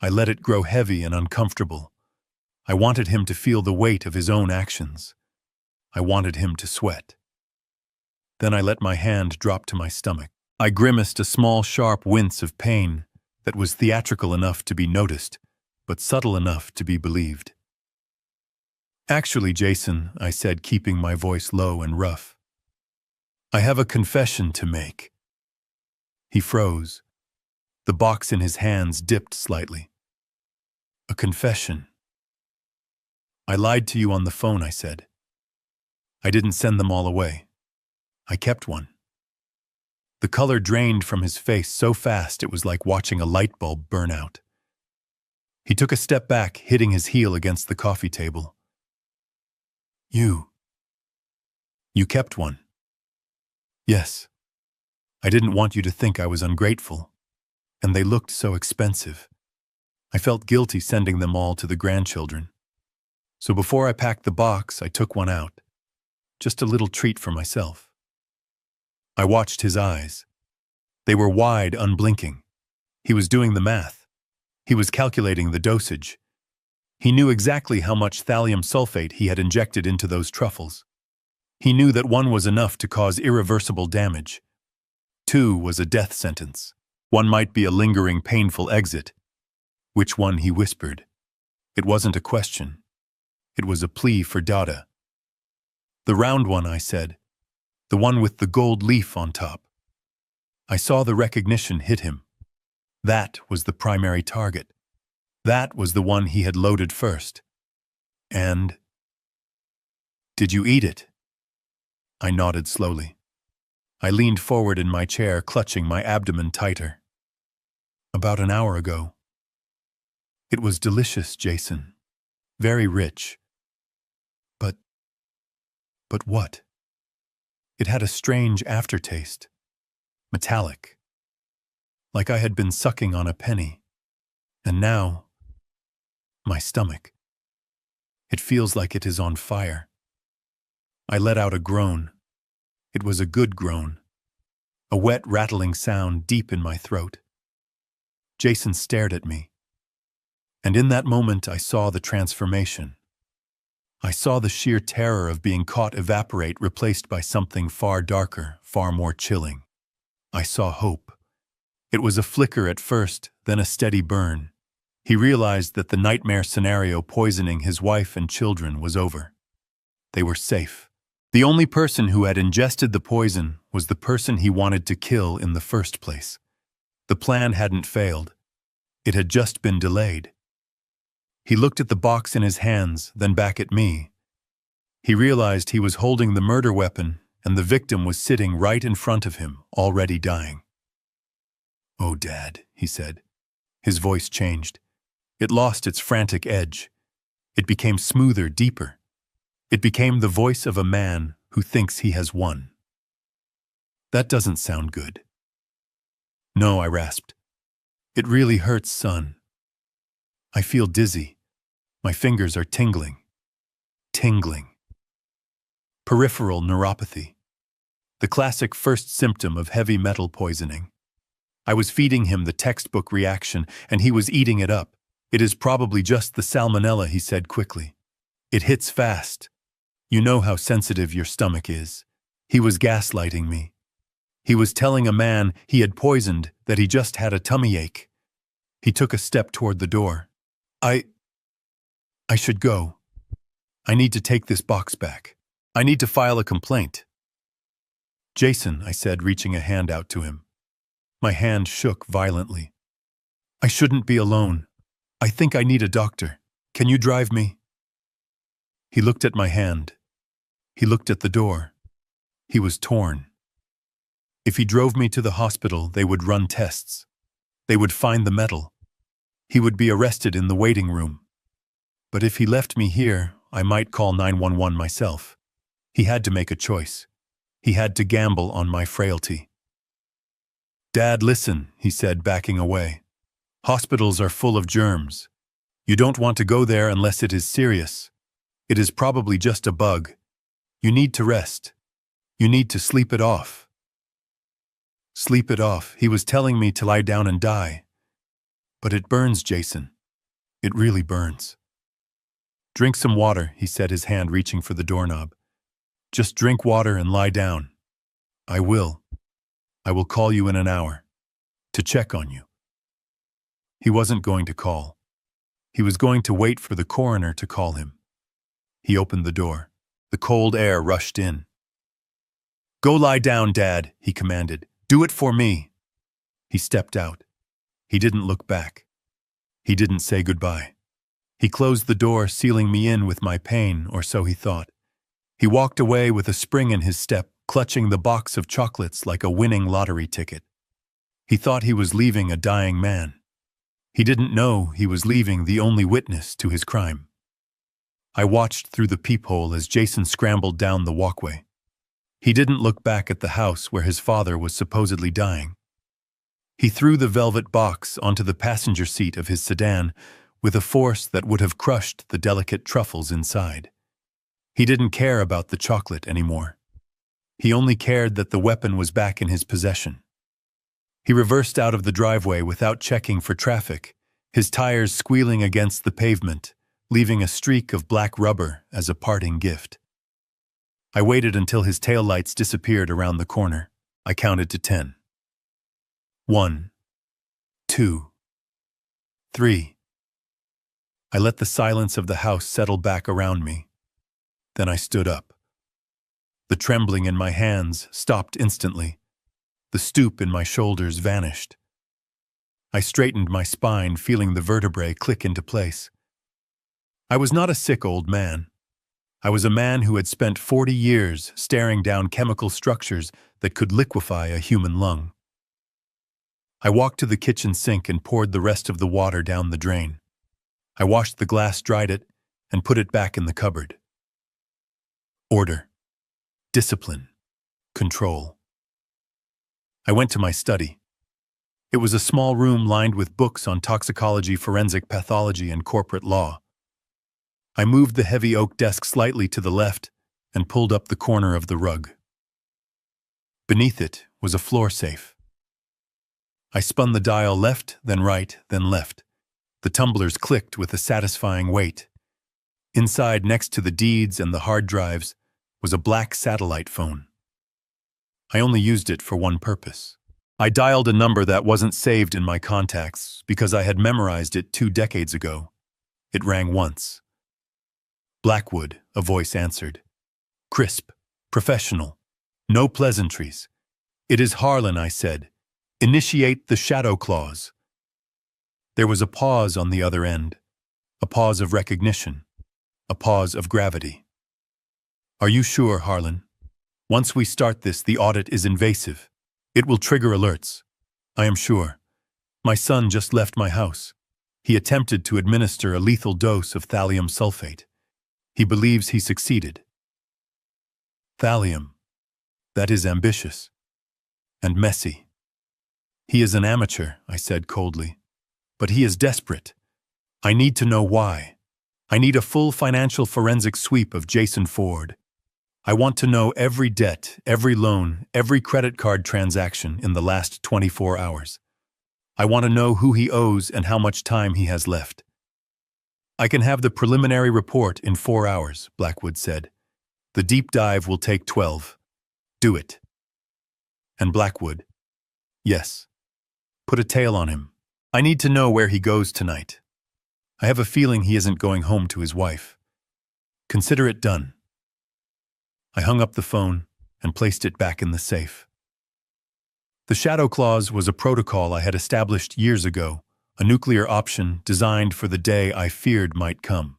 I let it grow heavy and uncomfortable. I wanted him to feel the weight of his own actions. I wanted him to sweat. Then I let my hand drop to my stomach. I grimaced a small, sharp wince of pain that was theatrical enough to be noticed, but subtle enough to be believed. "Actually, Jason," I said, keeping my voice low and rough, "I have a confession to make." He froze. The box in his hands dipped slightly. "A confession." "I lied to you on the phone," I said. "I didn't send them all away. I kept one." The color drained from his face so fast it was like watching a light bulb burn out. He took a step back, hitting his heel against the coffee table. You kept one." "Yes. I didn't want you to think I was ungrateful. And they looked so expensive. I felt guilty sending them all to the grandchildren. So before I packed the box, I took one out. Just a little treat for myself." I watched his eyes. They were wide, unblinking. He was doing the math. He was calculating the dosage. He knew exactly how much thallium sulfate he had injected into those truffles. He knew that one was enough to cause irreversible damage. Two was a death sentence. One might be a lingering, painful exit. Which one, he whispered. It wasn't a question. It was a plea for data. "The round one," I said. "The one with the gold leaf on top." I saw the recognition hit him. That was the primary target. That was the one he had loaded first. "And did you eat it?" I nodded slowly. I leaned forward in my chair, clutching my abdomen tighter. "About an hour ago." "It was delicious, Jason. Very rich. But what?" It had a strange aftertaste. Metallic. Like I had been sucking on a penny. And now, my stomach. It feels like it is on fire. I let out a groan. It was a good groan. A wet, rattling sound deep in my throat. Jason stared at me. And in that moment I saw the transformation. I saw the sheer terror of being caught evaporate, replaced by something far darker, far more chilling. I saw hope. It was a flicker at first, then a steady burn. He realized that the nightmare scenario poisoning his wife and children was over. They were safe. The only person who had ingested the poison was the person he wanted to kill in the first place. The plan hadn't failed. It had just been delayed. He looked at the box in his hands, then back at me. He realized he was holding the murder weapon, and the victim was sitting right in front of him, already dying. "Oh, Dad," he said. His voice changed. It lost its frantic edge. It became smoother, deeper. It became the voice of a man who thinks he has won. "That doesn't sound good." "No," I rasped. "It really hurts, son. I feel dizzy. My fingers are tingling. Tingling. Peripheral neuropathy. The classic first symptom of heavy metal poisoning. I was feeding him the textbook reaction, and he was eating it up. "It is probably just the salmonella," he said quickly. "It hits fast. You know how sensitive your stomach is." He was gaslighting me. He was telling a man he had poisoned that he just had a tummy ache. He took a step toward the door. I should go. I need to take this box back. I need to file a complaint." "Jason," I said, reaching a hand out to him. My hand shook violently. "I shouldn't be alone. I think I need a doctor. Can you drive me?" He looked at my hand. He looked at the door. He was torn. If he drove me to the hospital, they would run tests. They would find the metal. He would be arrested in the waiting room. But if he left me here, I might call 911 myself. He had to make a choice. He had to gamble on my frailty. "Dad, listen," he said, backing away. "Hospitals are full of germs. You don't want to go there unless it is serious. It is probably just a bug. You need to rest. You need to sleep it off." Sleep it off. He was telling me to lie down and die. But it burns, Jason. It really burns. "Drink some water," he said, his hand reaching for the doorknob. Just drink water and lie down. I will. I will call you in an hour. To check on you. He wasn't going to call. He was going to wait for the coroner to call him. He opened the door. The cold air rushed in. Go lie down, Dad, he commanded. Do it for me. He stepped out. He didn't look back. He didn't say goodbye. He closed the door, sealing me in with my pain, or so he thought. He walked away with a spring in his step, clutching the box of chocolates like a winning lottery ticket. He thought he was leaving a dying man. He didn't know he was leaving the only witness to his crime. I watched through the peephole as Jason scrambled down the walkway. He didn't look back at the house where his father was supposedly dying. He threw the velvet box onto the passenger seat of his sedan with a force that would have crushed the delicate truffles inside. He didn't care about the chocolate anymore. He only cared that the weapon was back in his possession. He reversed out of the driveway without checking for traffic, his tires squealing against the pavement, leaving a streak of black rubber as a parting gift. I waited until his taillights disappeared around the corner. I counted to 10. 1, 2, 3. I let the silence of the house settle back around me. Then I stood up. The trembling in my hands stopped instantly. The stoop in my shoulders vanished. I straightened my spine, feeling the vertebrae click into place. I was not a sick old man. I was a man who had spent 40 years staring down chemical structures that could liquefy a human lung. I walked to the kitchen sink and poured the rest of the water down the drain. I washed the glass, dried it, and put it back in the cupboard. Order. Discipline. Control. I went to my study. It was a small room lined with books on toxicology, forensic pathology, and corporate law. I moved the heavy oak desk slightly to the left and pulled up the corner of the rug. Beneath it was a floor safe. I spun the dial left, then right, then left. The tumblers clicked with a satisfying weight. Inside, next to the deeds and the hard drives, was a black satellite phone. I only used it for one purpose. I dialed a number that wasn't saved in my contacts because I had memorized it 2 decades ago. It rang once. Blackwood, a voice answered. Crisp, professional, no pleasantries. It is Harlan, I said. Initiate the shadow clause. There was a pause on the other end, a pause of recognition, a pause of gravity. Are you sure, Harlan? Once we start this, the audit is invasive. It will trigger alerts. I am sure. My son just left my house. He attempted to administer a lethal dose of thallium sulfate. He believes he succeeded. Thallium. That is ambitious. And messy. He is an amateur, I said coldly. But he is desperate. I need to know why. I need a full financial forensic sweep of Jason Ford. I want to know every debt, every loan, every credit card transaction in the last 24 hours. I want to know who he owes and how much time he has left. I can have the preliminary report in 4 hours, Blackwood said. The deep dive will take 12. Do it. And Blackwood. Yes. Put a tail on him. I need to know where he goes tonight. I have a feeling he isn't going home to his wife. Consider it done. I hung up the phone and placed it back in the safe. The shadow clause was a protocol I had established years ago, a nuclear option designed for the day I feared might come.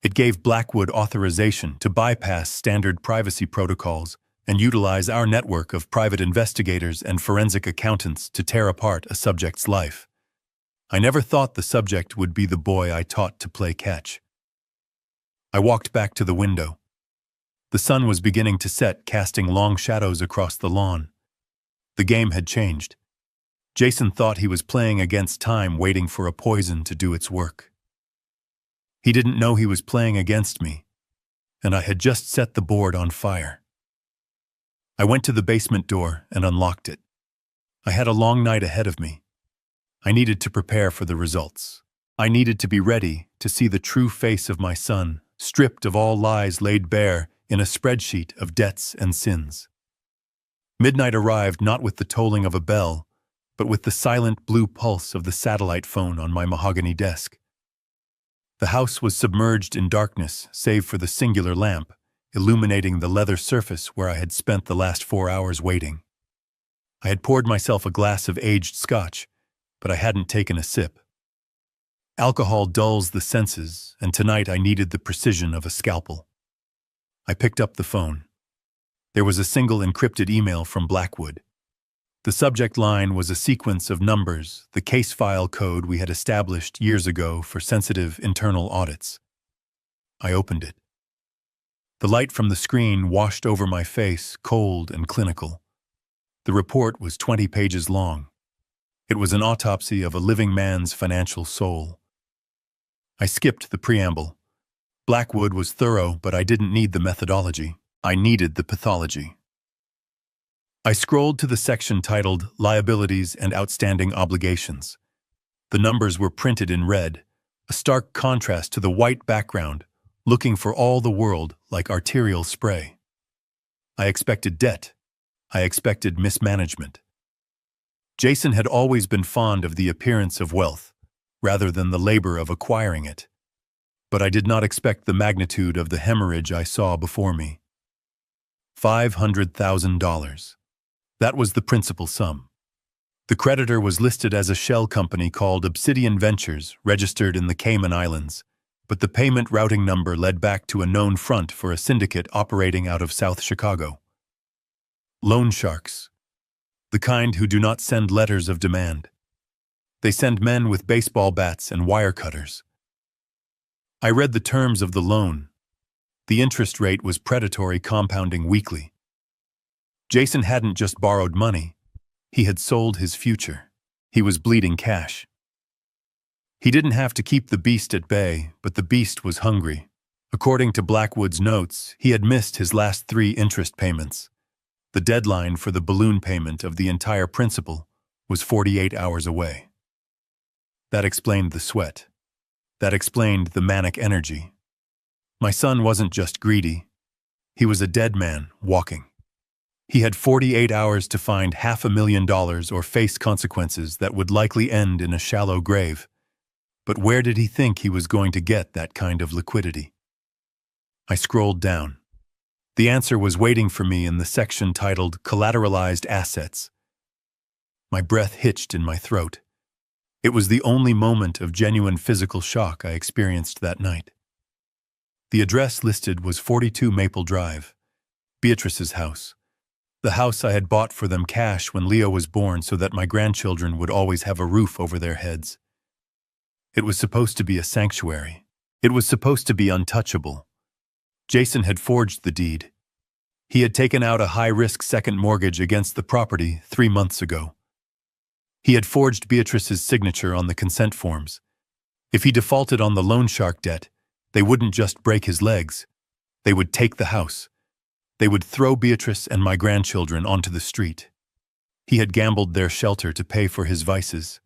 It gave Blackwood authorization to bypass standard privacy protocols and utilize our network of private investigators and forensic accountants to tear apart a subject's life. I never thought the subject would be the boy I taught to play catch. I walked back to the window. The sun was beginning to set, casting long shadows across the lawn. The game had changed. Jason thought he was playing against time, waiting for a poison to do its work. He didn't know he was playing against me, and I had just set the board on fire. I went to the basement door and unlocked it. I had a long night ahead of me. I needed to prepare for the results. I needed to be ready to see the true face of my son, stripped of all lies, laid bare in a spreadsheet of debts and sins. Midnight arrived not with the tolling of a bell, but with the silent blue pulse of the satellite phone on my mahogany desk. The house was submerged in darkness, save for the singular lamp, illuminating the leather surface where I had spent the last 4 hours waiting. I had poured myself a glass of aged scotch, but I hadn't taken a sip. Alcohol dulls the senses, and tonight I needed the precision of a scalpel. I picked up the phone. There was a single encrypted email from Blackwood. The subject line was a sequence of numbers, the case file code we had established years ago for sensitive internal audits. I opened it. The light from the screen washed over my face, cold and clinical. The report was 20 pages long. It was an autopsy of a living man's financial soul. I skipped the preamble. Blackwood was thorough, but I didn't need the methodology. I needed the pathology. I scrolled to the section titled Liabilities and Outstanding Obligations. The numbers were printed in red, a stark contrast to the white background, looking for all the world like arterial spray. I expected debt. I expected mismanagement. Jason had always been fond of the appearance of wealth, rather than the labor of acquiring it. But I did not expect the magnitude of the hemorrhage I saw before me. $500,000. That was the principal sum. The creditor was listed as a shell company called Obsidian Ventures, registered in the Cayman Islands, but the payment routing number led back to a known front for a syndicate operating out of South Chicago. Loan sharks. The kind who do not send letters of demand. They send men with baseball bats and wire cutters. I read the terms of the loan. The interest rate was predatory, compounding weekly. Jason hadn't just borrowed money. He had sold his future. He was bleeding cash. He didn't have to keep the beast at bay, but the beast was hungry. According to Blackwood's notes, he had missed his last 3 interest payments. The deadline for the balloon payment of the entire principal was 48 hours away. That explained the sweat. That explained the manic energy. My son wasn't just greedy. He was a dead man walking. He had 48 hours to find $500,000 or face consequences that would likely end in a shallow grave. But where did he think he was going to get that kind of liquidity? I scrolled down. The answer was waiting for me in the section titled Collateralized Assets. My breath hitched in my throat. It was the only moment of genuine physical shock I experienced that night. The address listed was 42 Maple Drive, Beatrice's house. The house I had bought for them cash when Leo was born so that my grandchildren would always have a roof over their heads. It was supposed to be a sanctuary. It was supposed to be untouchable. Jason had forged the deed. He had taken out a high-risk second mortgage against the property 3 months ago. He had forged Beatrice's signature on the consent forms. If he defaulted on the loan shark debt, they wouldn't just break his legs. They would take the house. They would throw Beatrice and my grandchildren onto the street. He had gambled their shelter to pay for his vices.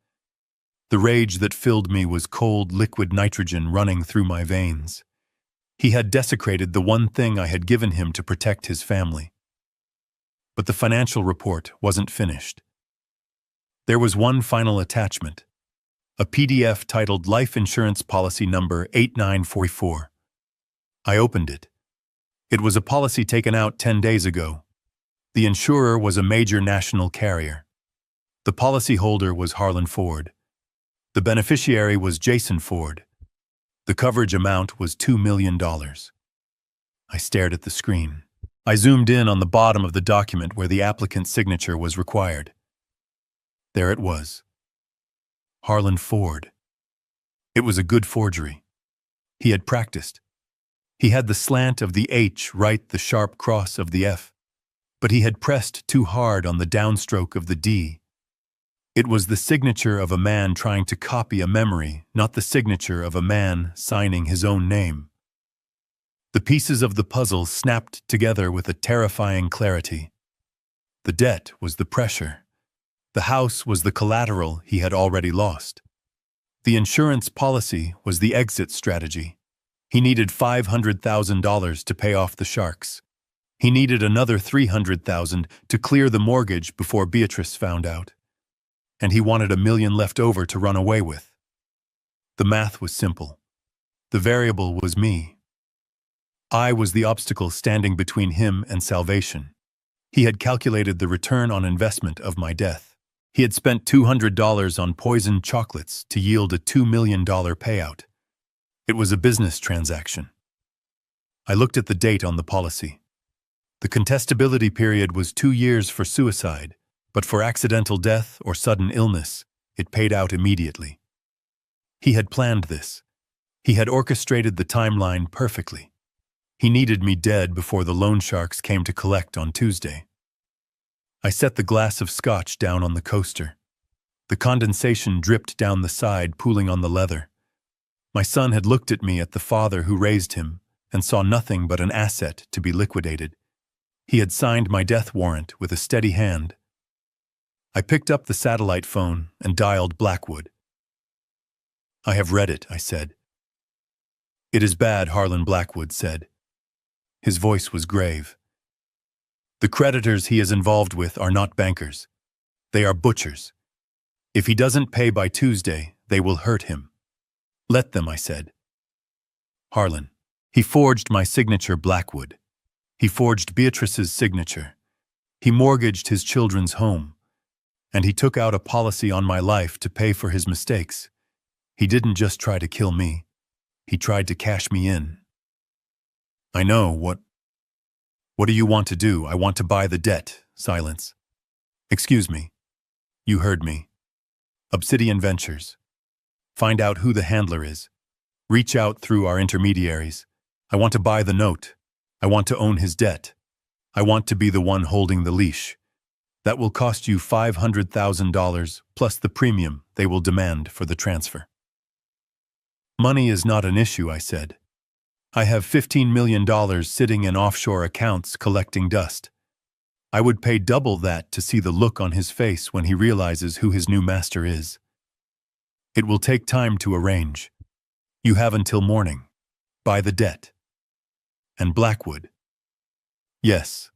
The rage that filled me was cold liquid nitrogen running through my veins. He had desecrated the one thing I had given him to protect his family. But the financial report wasn't finished. There was one final attachment, a PDF titled Life Insurance Policy Number 8944. I opened it. It was a policy taken out 10 days ago. The insurer was a major national carrier. The policyholder was Harlan Ford. The beneficiary was Jason Ford. The coverage amount was $2 million. I stared at the screen. I zoomed in on the bottom of the document where the applicant's signature was required. There it was. Harlan Ford. It was a good forgery. He had practiced. He had the slant of the H write the sharp cross of the F, but he had pressed too hard on the downstroke of the D. It was the signature of a man trying to copy a memory, not the signature of a man signing his own name. The pieces of the puzzle snapped together with a terrifying clarity. The debt was the pressure. The house was the collateral he had already lost. The insurance policy was the exit strategy. He needed $500,000 to pay off the sharks. He needed another $300,000 to clear the mortgage before Beatrice found out. And he wanted $1 million left over to run away with. The math was simple. The variable was me. I was the obstacle standing between him and salvation. He had calculated the return on investment of my death. He had spent $200 on poisoned chocolates to yield a $2 million payout. It was a business transaction. I looked at the date on the policy. The contestability period was 2 years for suicide, but for accidental death or sudden illness, it paid out immediately. He had planned this. He had orchestrated the timeline perfectly. He needed me dead before the loan sharks came to collect on Tuesday. I set the glass of scotch down on the coaster. The condensation dripped down the side, pooling on the leather. My son had looked at me, at the father who raised him, and saw nothing but an asset to be liquidated. He had signed my death warrant with a steady hand. I picked up the satellite phone and dialed Blackwood. "I have read it," I said. "It is bad," Harlan Blackwood said. His voice was grave. "The creditors he is involved with are not bankers. They are butchers. If he doesn't pay by Tuesday, they will hurt him." "Let them," I said. "Harlan, he forged my signature, Blackwood. He forged Beatrice's signature. He mortgaged his children's home. And he took out a policy on my life to pay for his mistakes. He didn't just try to kill me. He tried to cash me in." "I know. What do you want to do?" "I want to buy the debt." Silence. "Excuse me." "You heard me. Obsidian Ventures. Find out who the handler is. Reach out through our intermediaries. I want to buy the note. I want to own his debt. I want to be the one holding the leash. That will cost you $500,000 plus the premium they will demand for the transfer." "Money is not an issue," I said. "I have $15 million sitting in offshore accounts collecting dust. I would pay double that to see the look on his face when he realizes who his new master is. It will take time to arrange. You have until morning. Buy the debt." "And Blackwood?" "Yes.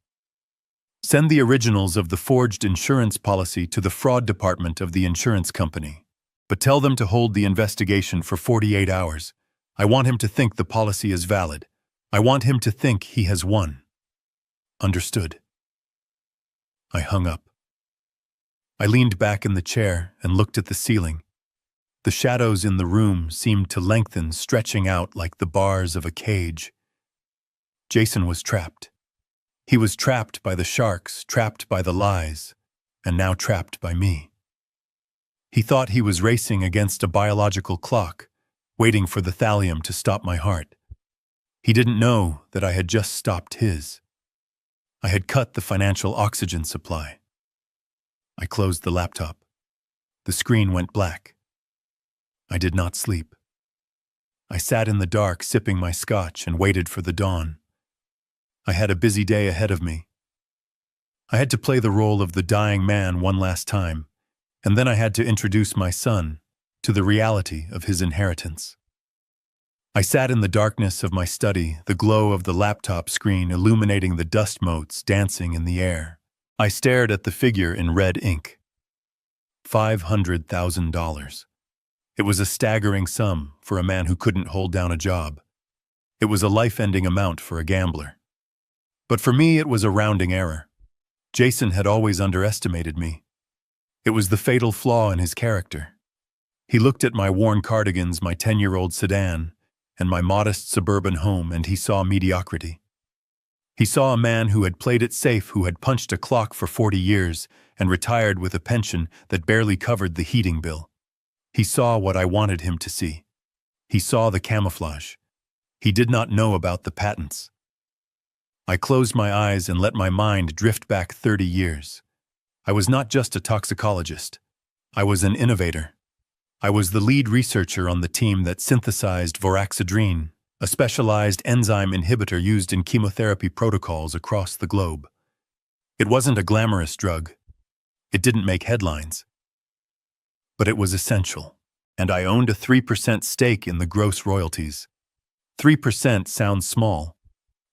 Send the originals of the forged insurance policy to the fraud department of the insurance company, but tell them to hold the investigation for 48 hours. I want him to think the policy is valid. I want him to think he has won." "Understood." I hung up. I leaned back in the chair and looked at the ceiling. The shadows in the room seemed to lengthen, stretching out like the bars of a cage. Jason was trapped. He was trapped by the sharks, trapped by the lies, and now trapped by me. He thought he was racing against a biological clock, waiting for the thallium to stop my heart. He didn't know that I had just stopped his. I had cut the financial oxygen supply. I closed the laptop. The screen went black. I did not sleep. I sat in the dark, sipping my scotch, and waited for the dawn. I had a busy day ahead of me. I had to play the role of the dying man one last time, and then I had to introduce my son to the reality of his inheritance. I sat in the darkness of my study, the glow of the laptop screen illuminating the dust motes dancing in the air. I stared at the figure in red ink. $500,000. It was a staggering sum for a man who couldn't hold down a job. It was a life-ending amount for a gambler. But for me, it was a rounding error. Jason had always underestimated me. It was the fatal flaw in his character. He looked at my worn cardigans, my 10-year-old sedan, and my modest suburban home, and he saw mediocrity. He saw a man who had played it safe, who had punched a clock for 40 years and retired with a pension that barely covered the heating bill. He saw what I wanted him to see. He saw the camouflage. He did not know about the patents. I closed my eyes and let my mind drift back 30 years. I was not just a toxicologist. I was an innovator. I was the lead researcher on the team that synthesized voraxidrine, a specialized enzyme inhibitor used in chemotherapy protocols across the globe. It wasn't a glamorous drug. It didn't make headlines. But it was essential, and I owned a 3% stake in the gross royalties. 3% sounds small,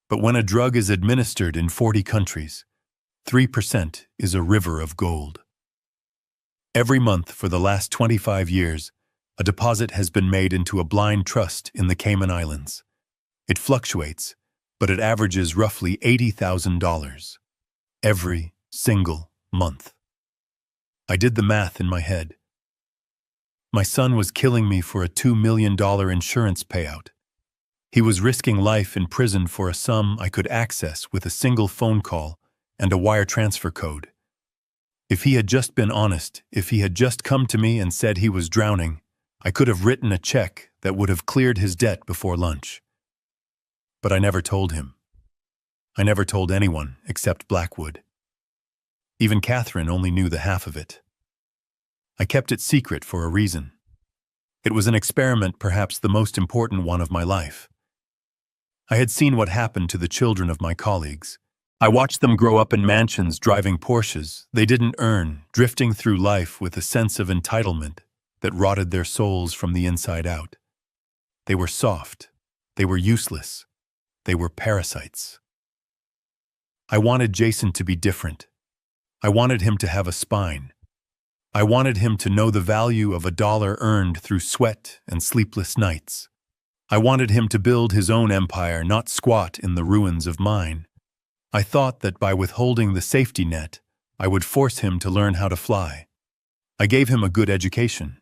but when a drug is administered in 40 countries, 3% is a river of gold. Every month for the last 25 years, a deposit has been made into a blind trust in the Cayman Islands. It fluctuates, but it averages roughly $80,000 every single month. I did the math in my head. My son was killing me for a $2 million insurance payout. He was risking life in prison for a sum I could access with a single phone call and a wire transfer code. If he had just been honest, if he had just come to me and said he was drowning, I could have written a check that would have cleared his debt before lunch. But I never told him. I never told anyone except Blackwood. Even Catherine only knew the half of it. I kept it secret for a reason. It was an experiment, perhaps the most important one of my life. I had seen what happened to the children of my colleagues. I watched them grow up in mansions driving Porsches they didn't earn, drifting through life with a sense of entitlement that rotted their souls from the inside out. They were soft. They were useless. They were parasites. I wanted Jason to be different. I wanted him to have a spine. I wanted him to know the value of a dollar earned through sweat and sleepless nights. I wanted him to build his own empire, not squat in the ruins of mine. I thought that by withholding the safety net, I would force him to learn how to fly. I gave him a good education.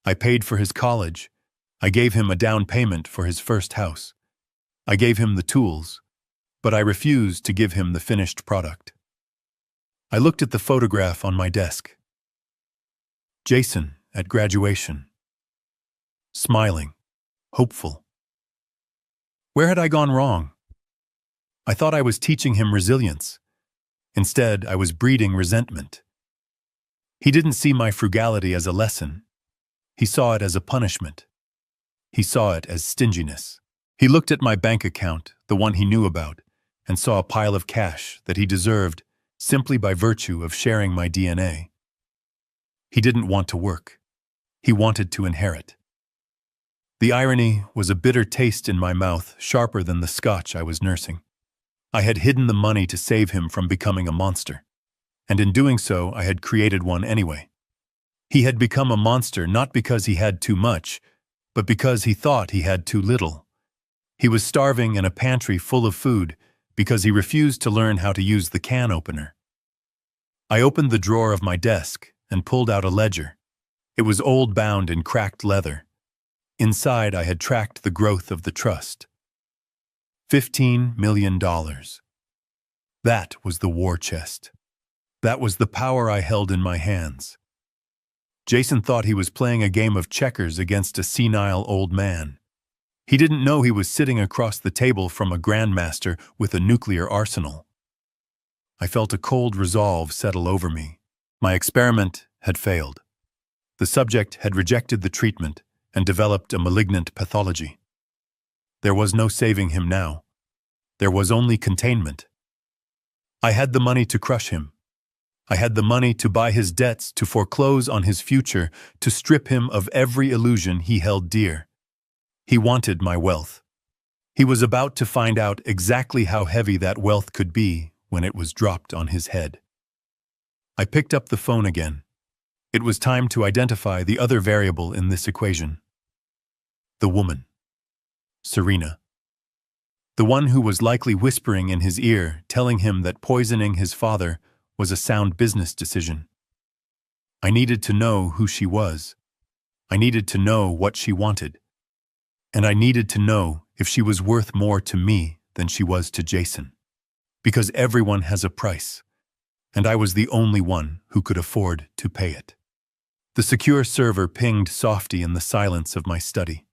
I paid for his college. I gave him a down payment for his first house. I gave him the tools, but I refused to give him the finished product. I looked at the photograph on my desk. Jason at graduation. Smiling, hopeful. Where had I gone wrong? I thought I was teaching him resilience. Instead, I was breeding resentment. He didn't see my frugality as a lesson. He saw it as a punishment. He saw it as stinginess. He looked at my bank account, the one he knew about, and saw a pile of cash that he deserved simply by virtue of sharing my DNA. He didn't want to work. He wanted to inherit. The irony was a bitter taste in my mouth, sharper than the scotch I was nursing. I had hidden the money to save him from becoming a monster, and in doing so, I had created one anyway. He had become a monster not because he had too much, but because he thought he had too little. He was starving in a pantry full of food because he refused to learn how to use the can opener. I opened the drawer of my desk and pulled out a ledger. It was old-bound in cracked leather. Inside, I had tracked the growth of the trust. $15 million. That was the war chest. That was the power I held in my hands. Jason thought he was playing a game of checkers against a senile old man. He didn't know he was sitting across the table from a grandmaster with a nuclear arsenal. I felt a cold resolve settle over me. My experiment had failed. The subject had rejected the treatment and developed a malignant pathology. There was no saving him now. There was only containment. I had the money to crush him. I had the money to buy his debts, to foreclose on his future, to strip him of every illusion he held dear. He wanted my wealth. He was about to find out exactly how heavy that wealth could be when it was dropped on his head. I picked up the phone again. It was time to identify the other variable in this equation. The woman. Serena. The one who was likely whispering in his ear, telling him that poisoning his father was a sound business decision. I needed to know who she was. I needed to know what she wanted. And I needed to know if she was worth more to me than she was to Jason. Because everyone has a price, and I was the only one who could afford to pay it. The secure server pinged softly in the silence of my study.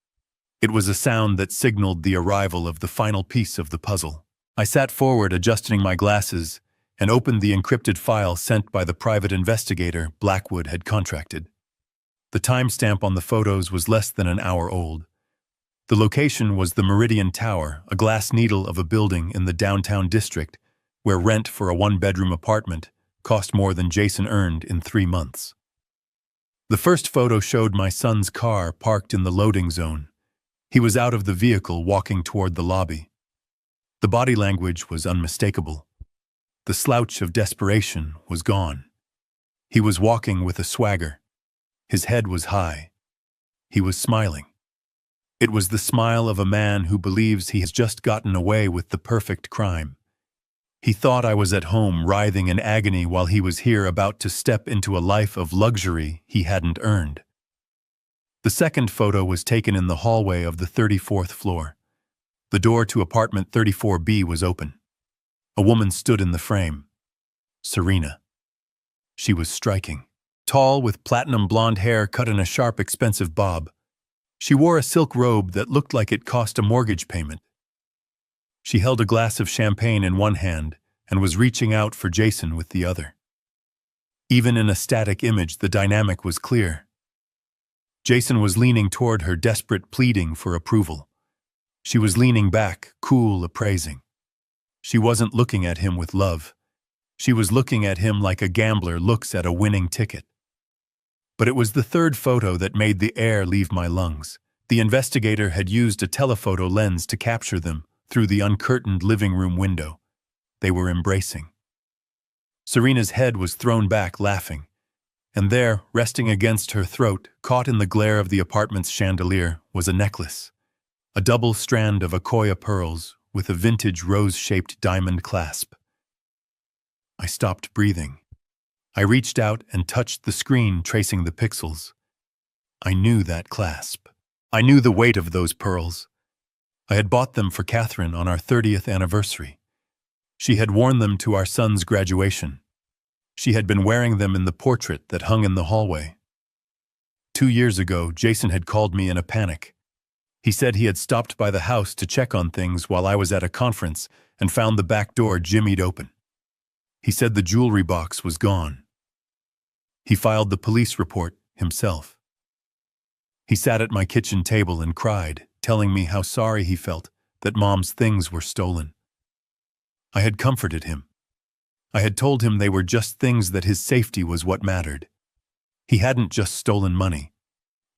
It was a sound that signaled the arrival of the final piece of the puzzle. I sat forward, adjusting my glasses, and opened the encrypted file sent by the private investigator Blackwood had contracted. The timestamp on the photos was less than an hour old. The location was the Meridian Tower, a glass needle of a building in the downtown district, where rent for a one-bedroom apartment cost more than Jason earned in 3 months. The first photo showed my son's car parked in the loading zone. He was out of the vehicle walking toward the lobby. The body language was unmistakable. The slouch of desperation was gone. He was walking with a swagger. His head was high. He was smiling. It was the smile of a man who believes he has just gotten away with the perfect crime. He thought I was at home writhing in agony while he was here about to step into a life of luxury he hadn't earned. The second photo was taken in the hallway of the 34th floor. The door to apartment 34B was open. A woman stood in the frame. Serena. She was striking. Tall, with platinum blonde hair cut in a sharp, expensive bob. She wore a silk robe that looked like it cost a mortgage payment. She held a glass of champagne in one hand and was reaching out for Jason with the other. Even in a static image, the dynamic was clear. Jason was leaning toward her, desperate, pleading for approval. She was leaning back, cool, appraising. She wasn't looking at him with love. She was looking at him like a gambler looks at a winning ticket. But it was the third photo that made the air leave my lungs. The investigator had used a telephoto lens to capture them through the uncurtained living room window. They were embracing. Serena's head was thrown back, laughing. And there, resting against her throat, caught in the glare of the apartment's chandelier, was a necklace. A double strand of Akoya pearls with a vintage rose-shaped diamond clasp. I stopped breathing. I reached out and touched the screen, tracing the pixels. I knew that clasp. I knew the weight of those pearls. I had bought them for Catherine on our 30th anniversary. She had worn them to our son's graduation. She had been wearing them in the portrait that hung in the hallway. 2 years ago, Jason had called me in a panic. He said he had stopped by the house to check on things while I was at a conference and found the back door jimmied open. He said the jewelry box was gone. He filed the police report himself. He sat at my kitchen table and cried, telling me how sorry he felt that Mom's things were stolen. I had comforted him. I had told him they were just things, that his safety was what mattered. He hadn't just stolen money.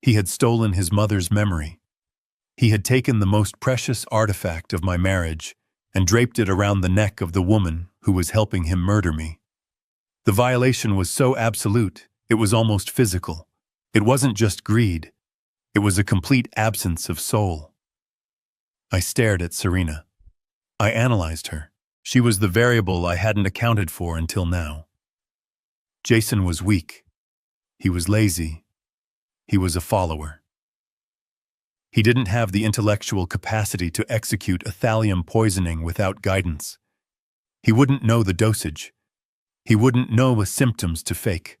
He had stolen his mother's memory. He had taken the most precious artifact of my marriage and draped it around the neck of the woman who was helping him murder me. The violation was so absolute, it was almost physical. It wasn't just greed. It was a complete absence of soul. I stared at Serena. I analyzed her. She was the variable I hadn't accounted for until now. Jason was weak. He was lazy. He was a follower. He didn't have the intellectual capacity to execute a thallium poisoning without guidance. He wouldn't know the dosage. He wouldn't know the symptoms to fake.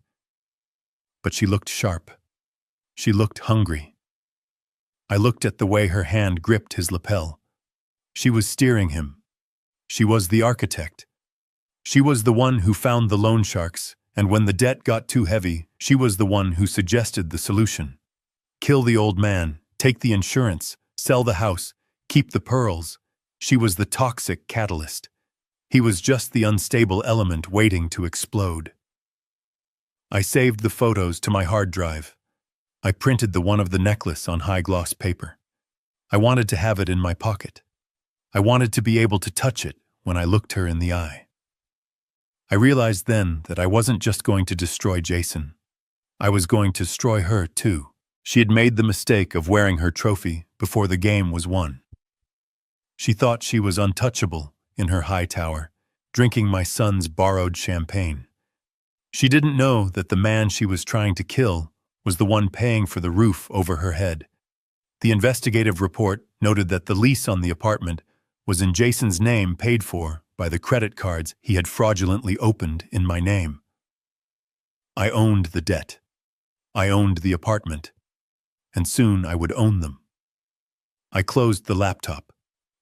But she looked sharp. She looked hungry. I looked at the way her hand gripped his lapel. She was steering him. She was the architect. She was the one who found the loan sharks, and when the debt got too heavy, she was the one who suggested the solution. Kill the old man, take the insurance, sell the house, keep the pearls. She was the toxic catalyst. He was just the unstable element waiting to explode. I saved the photos to my hard drive. I printed the one of the necklace on high-gloss paper. I wanted to have it in my pocket. I wanted to be able to touch it when I looked her in the eye. I realized then that I wasn't just going to destroy Jason. I was going to destroy her too. She had made the mistake of wearing her trophy before the game was won. She thought she was untouchable in her high tower, drinking my son's borrowed champagne. She didn't know that the man she was trying to kill was the one paying for the roof over her head. The investigative report noted that the lease on the apartment was in Jason's name, paid for by the credit cards he had fraudulently opened in my name. I owned the debt. I owned the apartment. And soon I would own them. I closed the laptop.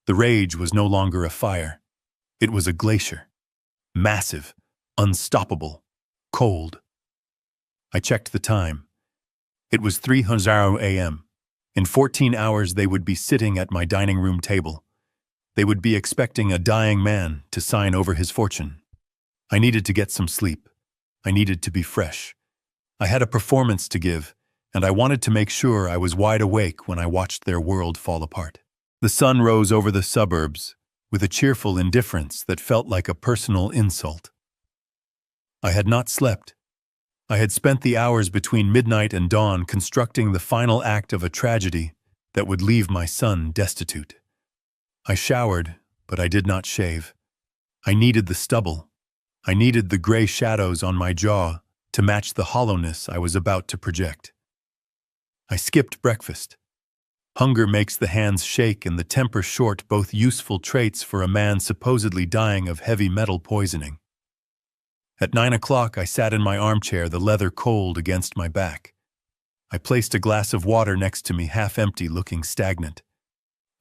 The rage was no longer a fire. It was a glacier. Massive, unstoppable, cold. I checked the time. It was 3:00 a.m. In 14 hours they would be sitting at my dining room table. They would be expecting a dying man to sign over his fortune. I needed to get some sleep. I needed to be fresh. I had a performance to give, and I wanted to make sure I was wide awake when I watched their world fall apart. The sun rose over the suburbs with a cheerful indifference that felt like a personal insult. I had not slept. I had spent the hours between midnight and dawn constructing the final act of a tragedy that would leave my son destitute. I showered, but I did not shave. I needed the stubble. I needed the gray shadows on my jaw to match the hollowness I was about to project. I skipped breakfast. Hunger makes the hands shake and the temper short, both useful traits for a man supposedly dying of heavy metal poisoning. At 9 o'clock, I sat in my armchair, the leather cold against my back. I placed a glass of water next to me, half empty, looking stagnant.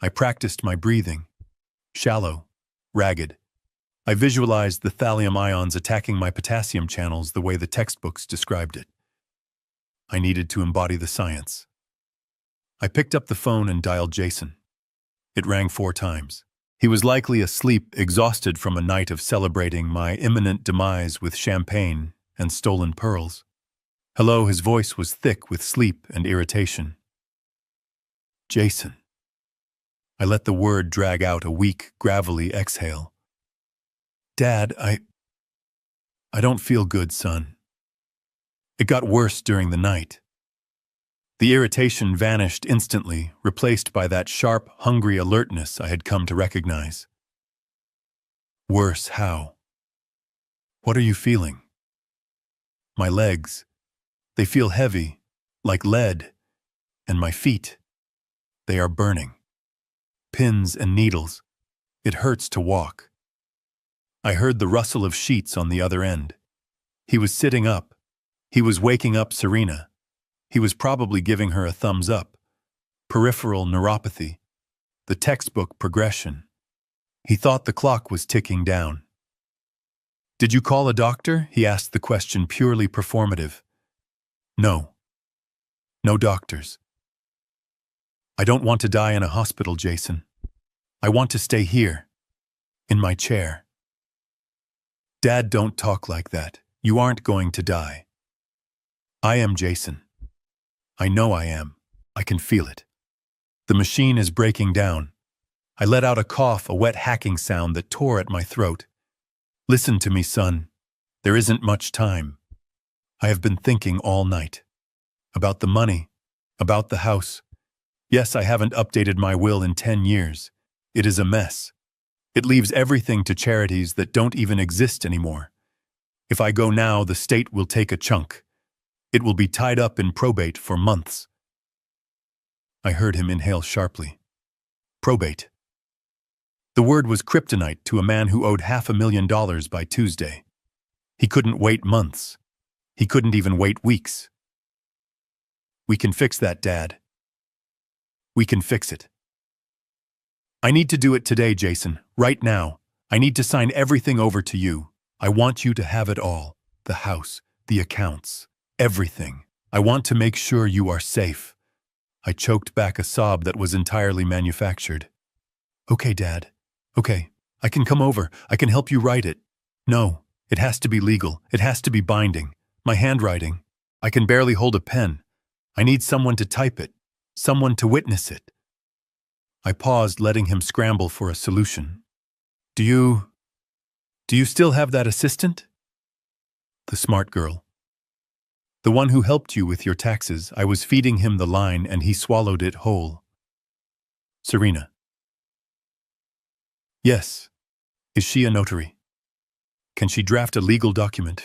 I practiced my breathing. Shallow, ragged. I visualized the thallium ions attacking my potassium channels the way the textbooks described it. I needed to embody the science. I picked up the phone and dialed Jason. It rang 4 times. He was likely asleep, exhausted from a night of celebrating my imminent demise with champagne and stolen pearls. Hello, his voice was thick with sleep and irritation. Jason. I let the word drag out, a weak, gravelly exhale. Dad, I don't feel good, son. It got worse during the night. The irritation vanished instantly, replaced by that sharp, hungry alertness I had come to recognize. Worse, how? What are you feeling? My legs. They feel heavy, like lead, and my feet. They are burning. Pins and needles. It hurts to walk. I heard the rustle of sheets on the other end. He was sitting up. He was waking up Serena. He was probably giving her a thumbs up. Peripheral neuropathy. The textbook progression. He thought the clock was ticking down. Did you call a doctor? He asked the question purely performative. No. No doctors. I don't want to die in a hospital, Jason. I want to stay here. In my chair. Dad, don't talk like that. You aren't going to die. I am, Jason. I know I am. I can feel it. The machine is breaking down. I let out a cough, a wet hacking sound that tore at my throat. Listen to me, son. There isn't much time. I have been thinking all night. About the money. About the house. Yes, I haven't updated my will in 10 years. It is a mess. It leaves everything to charities that don't even exist anymore. If I go now, the state will take a chunk. It will be tied up in probate for months. I heard him inhale sharply. Probate. The word was kryptonite to a man who owed $500,000 by Tuesday. He couldn't wait months. He couldn't even wait weeks. We can fix that, Dad. We can fix it. I need to do it today, Jason, right now. I need to sign everything over to you. I want you to have it all. The house, the accounts, everything. I want to make sure you are safe. I choked back a sob that was entirely manufactured. Okay, Dad. Okay, I can come over. I can help you write it. No, it has to be legal. It has to be binding. My handwriting. I can barely hold a pen. I need someone to type it. Someone to witness it. I paused, letting him scramble for a solution. Do you still have that assistant? The smart girl. The one who helped you with your taxes. I was feeding him the line and he swallowed it whole. Serena. Yes. Is she a notary? Can she draft a legal document?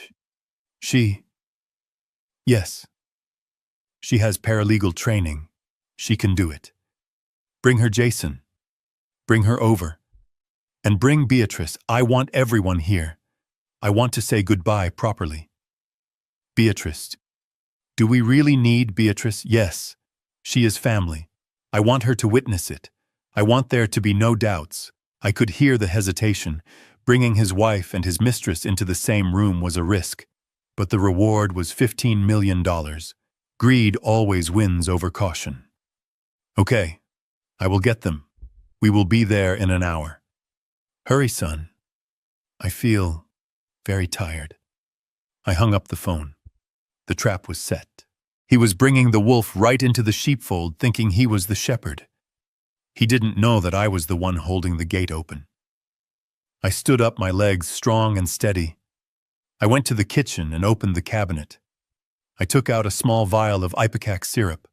She. Yes. She has paralegal training. She can do it. Bring her, Jason. Bring her over. And bring Beatrice. I want everyone here. I want to say goodbye properly. Beatrice. Do we really need Beatrice? Yes. She is family. I want her to witness it. I want there to be no doubts. I could hear the hesitation. Bringing his wife and his mistress into the same room was a risk. But the reward was $15 million. Greed always wins over caution. Okay. I will get them. We will be there in an hour. Hurry, son. I feel very tired. I hung up the phone. The trap was set. He was bringing the wolf right into the sheepfold, thinking he was the shepherd. He didn't know that I was the one holding the gate open. I stood up, my legs strong and steady. I went to the kitchen and opened the cabinet. I took out a small vial of ipecac syrup,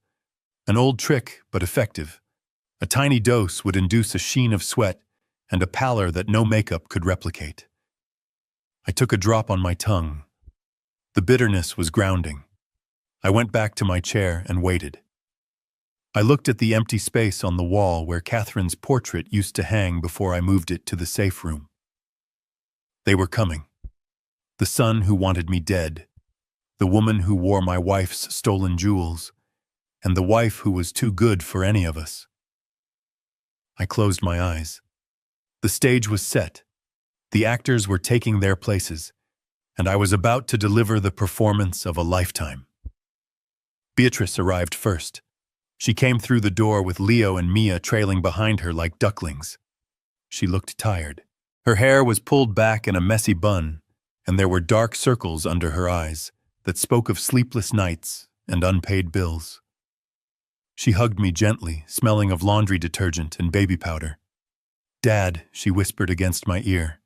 an old trick but effective. A tiny dose would induce a sheen of sweat and a pallor that no makeup could replicate. I took a drop on my tongue. The bitterness was grounding. I went back to my chair and waited. I looked at the empty space on the wall where Catherine's portrait used to hang before I moved it to the safe room. They were coming. The son who wanted me dead, the woman who wore my wife's stolen jewels, and the wife who was too good for any of us. I closed my eyes. The stage was set. The actors were taking their places, and I was about to deliver the performance of a lifetime. Beatrice arrived first. She came through the door with Leo and Mia trailing behind her like ducklings. She looked tired. Her hair was pulled back in a messy bun, and there were dark circles under her eyes that spoke of sleepless nights and unpaid bills. She hugged me gently, smelling of laundry detergent and baby powder. "Dad," she whispered against my ear.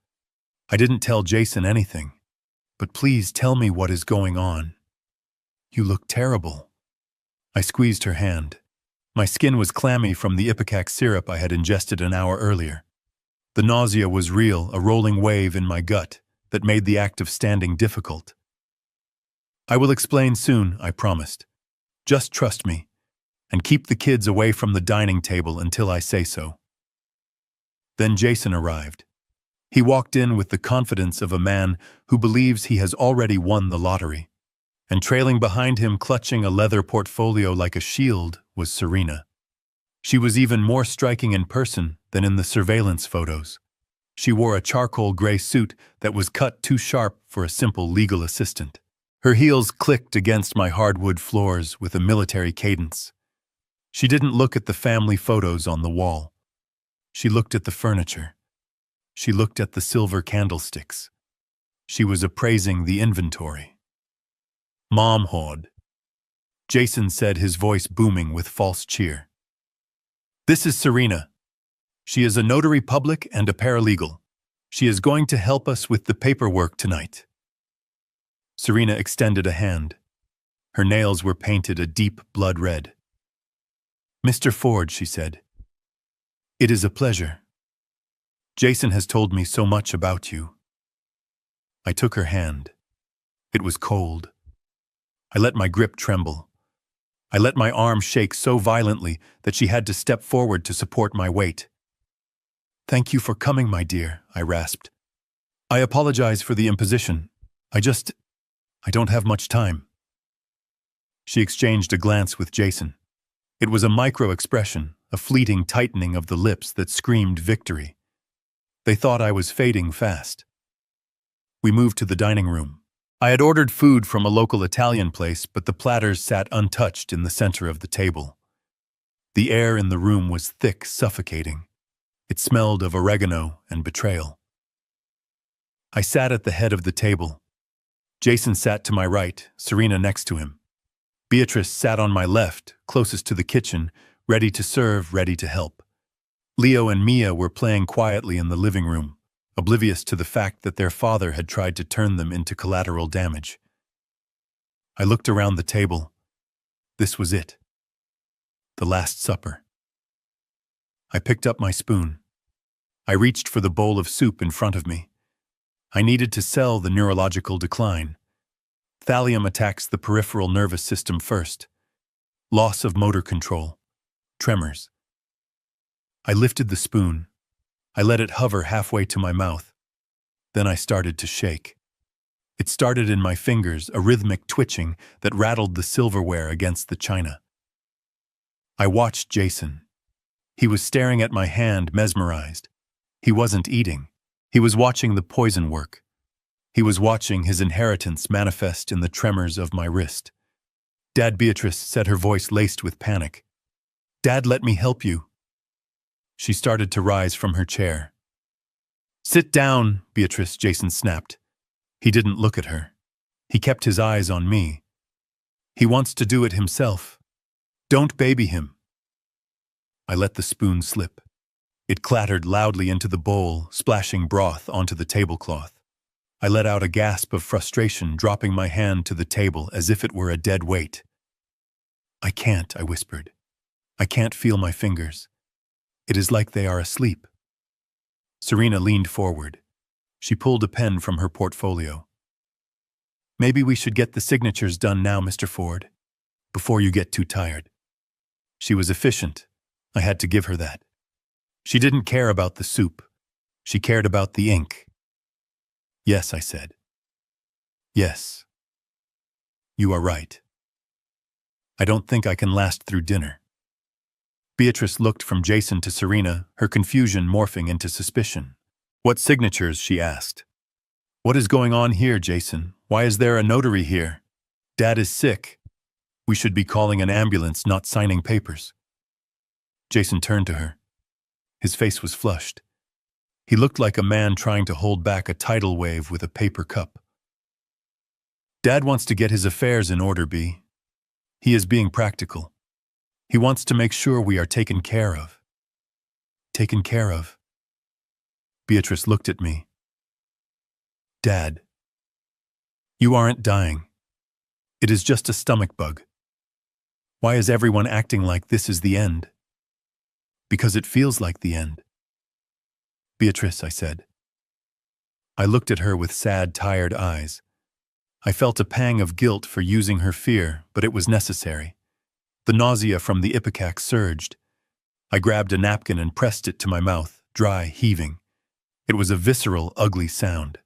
"I didn't tell Jason anything, but please tell me what is going on. You look terrible." I squeezed her hand. My skin was clammy from the ipecac syrup I had ingested an hour earlier. The nausea was real, a rolling wave in my gut that made the act of standing difficult. "I will explain soon," I promised. "Just trust me, and keep the kids away from the dining table until I say so." Then Jason arrived. He walked in with the confidence of a man who believes he has already won the lottery. And trailing behind him, clutching a leather portfolio like a shield, was Serena. She was even more striking in person than in the surveillance photos. She wore a charcoal gray suit that was cut too sharp for a simple legal assistant. Her heels clicked against my hardwood floors with a military cadence. She didn't look at the family photos on the wall. She looked at the furniture. She looked at the silver candlesticks. She was appraising the inventory. "Mom Hod," Jason said, his voice booming with false cheer. "This is Serena. She is a notary public and a paralegal. She is going to help us with the paperwork tonight." Serena extended a hand. Her nails were painted a deep blood red. "Mr. Ford," she said, "it is a pleasure. Jason has told me so much about you." I took her hand. It was cold. I let my grip tremble. I let my arm shake so violently that she had to step forward to support my weight. "Thank you for coming, my dear," I rasped. "I apologize for the imposition. I don't have much time." She exchanged a glance with Jason. It was a micro-expression, a fleeting tightening of the lips that screamed victory. They thought I was fading fast. We moved to the dining room. I had ordered food from a local Italian place, but the platters sat untouched in the center of the table. The air in the room was thick, suffocating. It smelled of oregano and betrayal. I sat at the head of the table. Jason sat to my right, Serena next to him. Beatrice sat on my left, closest to the kitchen, ready to serve, ready to help. Leo and Mia were playing quietly in the living room, oblivious to the fact that their father had tried to turn them into collateral damage. I looked around the table. This was it. The Last Supper. I picked up my spoon. I reached for the bowl of soup in front of me. I needed to sell the neurological decline. Thallium attacks the peripheral nervous system first. Loss of motor control. Tremors. I lifted the spoon. I let it hover halfway to my mouth. Then I started to shake. It started in my fingers, a rhythmic twitching that rattled the silverware against the china. I watched Jason. He was staring at my hand, mesmerized. He wasn't eating. He was watching the poison work. He was watching his inheritance manifest in the tremors of my wrist. "Dad," Beatrice said, her voice laced with panic. "Dad, let me help you." She started to rise from her chair. "Sit down, Beatrice," Jason snapped. He didn't look at her. He kept his eyes on me. He wants to do it himself. Don't baby him. I let the spoon slip. It clattered loudly into the bowl, splashing broth onto the tablecloth. I let out a gasp of frustration, dropping my hand to the table as if it were a dead weight. I can't, I whispered. I can't feel my fingers. It is like they are asleep. Serena leaned forward. She pulled a pen from her portfolio. Maybe we should get the signatures done now, Mr. Ford, before you get too tired. She was efficient. I had to give her that. She didn't care about the soup. She cared about the ink. Yes, I said. Yes. You are right. I don't think I can last through dinner. Beatrice looked from Jason to Serena, her confusion morphing into suspicion. What signatures? She asked. What is going on here, Jason? Why is there a notary here? Dad is sick. We should be calling an ambulance, not signing papers. Jason turned to her. His face was flushed. He looked like a man trying to hold back a tidal wave with a paper cup. Dad wants to get his affairs in order, B. He is being practical. He wants to make sure we are taken care of. Taken care of? Beatrice looked at me. Dad, you aren't dying. It is just a stomach bug. Why is everyone acting like this is the end? Because it feels like the end. Beatrice, I said. I looked at her with sad, tired eyes. I felt a pang of guilt for using her fear, but it was necessary. The nausea from the ipecac surged. I grabbed a napkin and pressed it to my mouth, dry, heaving. It was a visceral, ugly sound.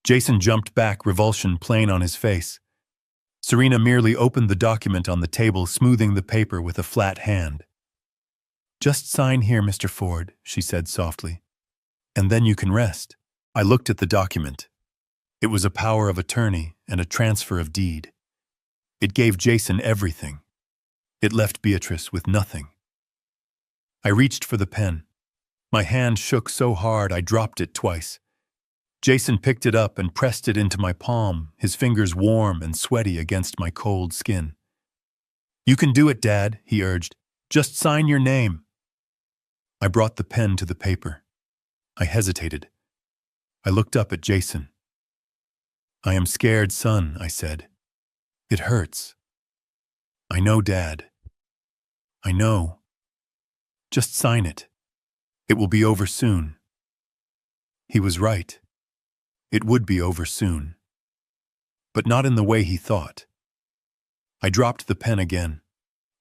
Jason jumped back, revulsion plain on his face. Serena merely opened the document on the table, smoothing the paper with a flat hand. Just sign here, Mr. Ford, she said softly. And then you can rest. I looked at the document. It was a power of attorney and a transfer of deed. It gave Jason everything. It left Beatrice with nothing. I reached for the pen. My hand shook so hard I dropped it twice. Jason picked it up and pressed it into my palm, his fingers warm and sweaty against my cold skin. You can do it, Dad, he urged. Just sign your name. I brought the pen to the paper. I hesitated. I looked up at Jason. I am scared, son, I said. It hurts. I know, Dad. I know. Just sign it. It will be over soon. He was right. It would be over soon. But not in the way he thought. I dropped the pen again.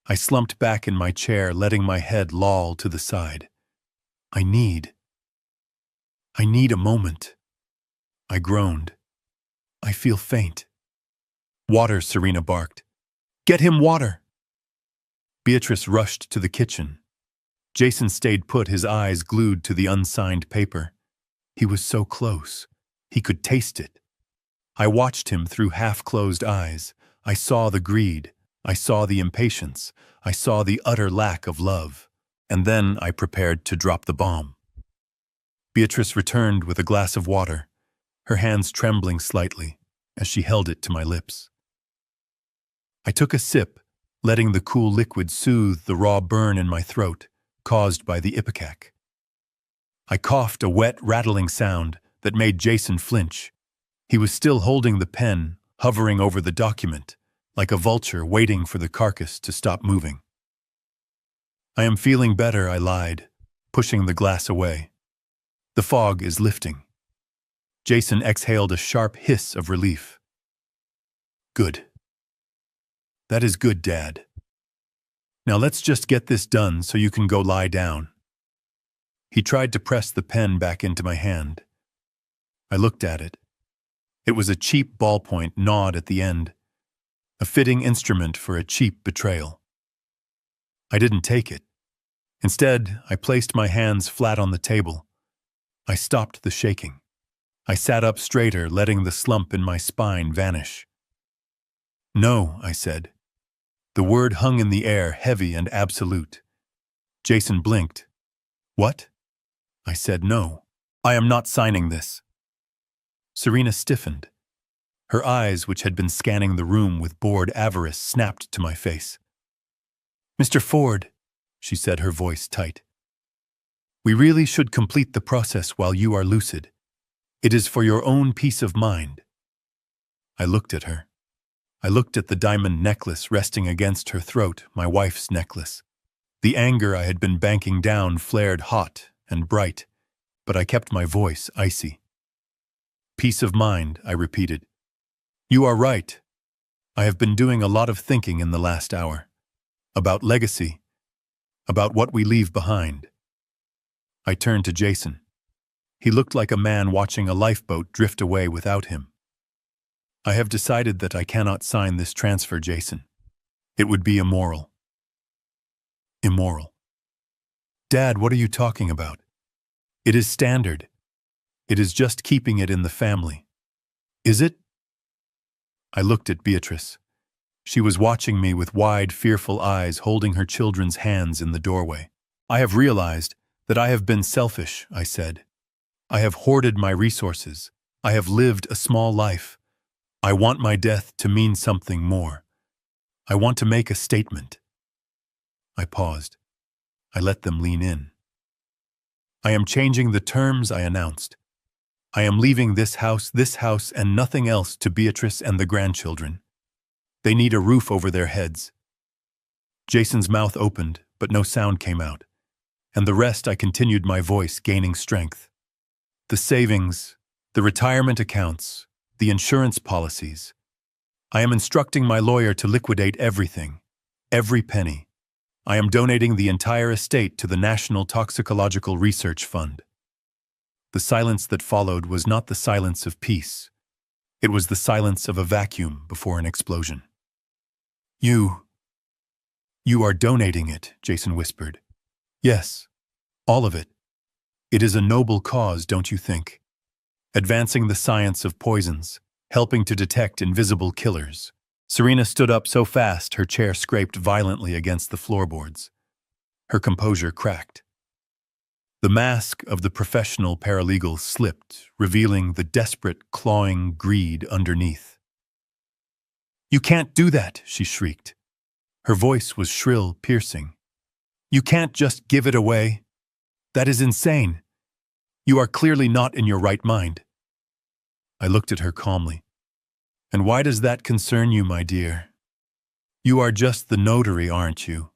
I slumped back in my chair, letting my head loll to the side. I need a moment. I groaned. I feel faint. Water, Serena barked. Get him water. Beatrice rushed to the kitchen. Jason stayed put, his eyes glued to the unsigned paper. He was so close. He could taste it. I watched him through half-closed eyes. I saw the greed. I saw the impatience. I saw the utter lack of love. And then I prepared to drop the bomb. Beatrice returned with a glass of water, her hands trembling slightly as she held it to my lips. I took a sip, letting the cool liquid soothe the raw burn in my throat, caused by the ipecac. I coughed, a wet, rattling sound that made Jason flinch. He was still holding the pen, hovering over the document, like a vulture waiting for the carcass to stop moving. I am feeling better, I lied, pushing the glass away. The fog is lifting. Jason exhaled a sharp hiss of relief. Good. That is good, Dad. Now let's just get this done so you can go lie down. He tried to press the pen back into my hand. I looked at it. It was a cheap ballpoint gnawed at the end, a fitting instrument for a cheap betrayal. I didn't take it. Instead, I placed my hands flat on the table. I stopped the shaking. I sat up straighter, letting the slump in my spine vanish. No, I said. The word hung in the air, heavy and absolute. Jason blinked. What? I said no. I am not signing this. Serena stiffened. Her eyes, which had been scanning the room with bored avarice, snapped to my face. "Mr. Ford," she said, her voice tight, "we really should complete the process while you are lucid. It is for your own peace of mind." I looked at her. I looked at the diamond necklace resting against her throat, my wife's necklace. The anger I had been banking down flared hot and bright, but I kept my voice icy. "Peace of mind," I repeated. "You are right. I have been doing a lot of thinking in the last hour. About legacy. About what we leave behind." I turned to Jason. He looked like a man watching a lifeboat drift away without him. "I have decided that I cannot sign this transfer, Jason. It would be immoral." "Immoral?" "Dad, what are you talking about? It is standard. It is just keeping it in the family." "Is it?" I looked at Beatrice. She was watching me with wide, fearful eyes, holding her children's hands in the doorway. "I have realized that I have been selfish," I said. "I have hoarded my resources. I have lived a small life. I want my death to mean something more. I want to make a statement." I paused. I let them lean in. "I am changing the terms," I announced. "I am leaving this house, and nothing else to Beatrice and the grandchildren. They need a roof over their heads." Jason's mouth opened, but no sound came out. And the rest, I continued, my voice gaining strength. "The savings, the retirement accounts, the insurance policies. I am instructing my lawyer to liquidate everything, every penny. I am donating the entire estate to the National Toxicological Research Fund." The silence that followed was not the silence of peace. It was the silence of a vacuum before an explosion. You are donating it," Jason whispered. "Yes, all of it. It is a noble cause, don't you think? Advancing the science of poisons, helping to detect invisible killers." Serena stood up so fast her chair scraped violently against the floorboards. Her composure cracked. The mask of the professional paralegal slipped, revealing the desperate, clawing greed underneath. "You can't do that," she shrieked. Her voice was shrill, piercing. "You can't just give it away. That is insane. You are clearly not in your right mind." I looked at her calmly. "And why does that concern you, my dear? You are just the notary, aren't you?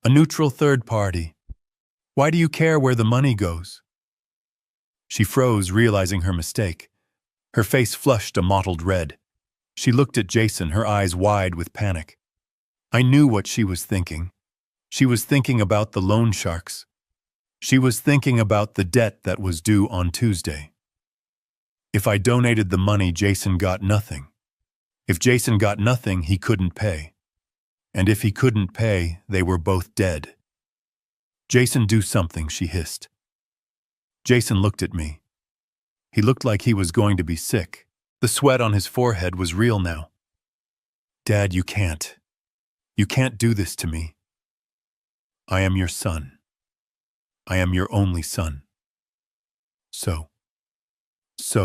A neutral third party. Why do you care where the money goes?" She froze, realizing her mistake. Her face flushed a mottled red. She looked at Jason, her eyes wide with panic. I knew what she was thinking. She was thinking about the loan sharks. She was thinking about the debt that was due on Tuesday. If I donated the money, Jason got nothing. If Jason got nothing, he couldn't pay. And if he couldn't pay, they were both dead. "Jason, do something," she hissed. Jason looked at me. He looked like he was going to be sick. The sweat on his forehead was real now. "Dad, you can't. You can't do this to me. I am your son. I am your only son. So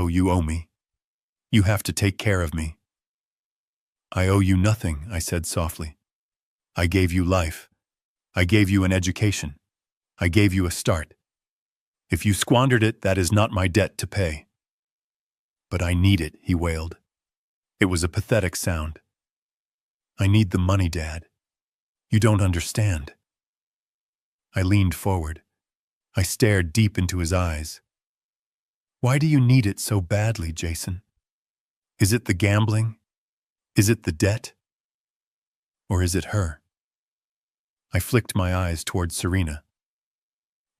you owe me. You have to take care of me." "I owe you nothing," I said softly. "I gave you life. I gave you an education. I gave you a start. If you squandered it, that is not my debt to pay." "But I need it," he wailed. It was a pathetic sound. "I need the money, Dad. You don't understand." I leaned forward. I stared deep into his eyes. "Why do you need it so badly, Jason? Is it the gambling? Is it the debt? Or is it her?" I flicked my eyes toward Serena.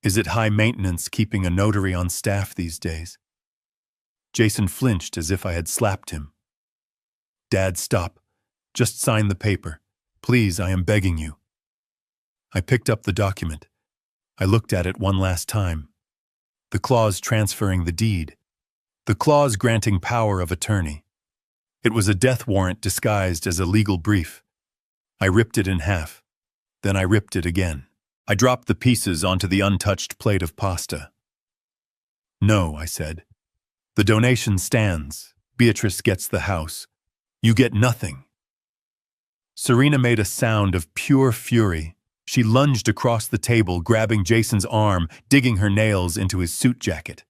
"Is it high maintenance keeping a notary on staff these days?" Jason flinched as if I had slapped him. "Dad, stop. Just sign the paper. Please, I am begging you." I picked up the document. I looked at it one last time. The clause transferring the deed. The clause granting power of attorney. It was a death warrant disguised as a legal brief. I ripped it in half. Then I ripped it again. I dropped the pieces onto the untouched plate of pasta. "No," I said. "The donation stands. Beatrice gets the house. You get nothing. Serena made a sound of pure fury. She lunged across the table, grabbing Jason's arm, digging her nails into his suit jacket.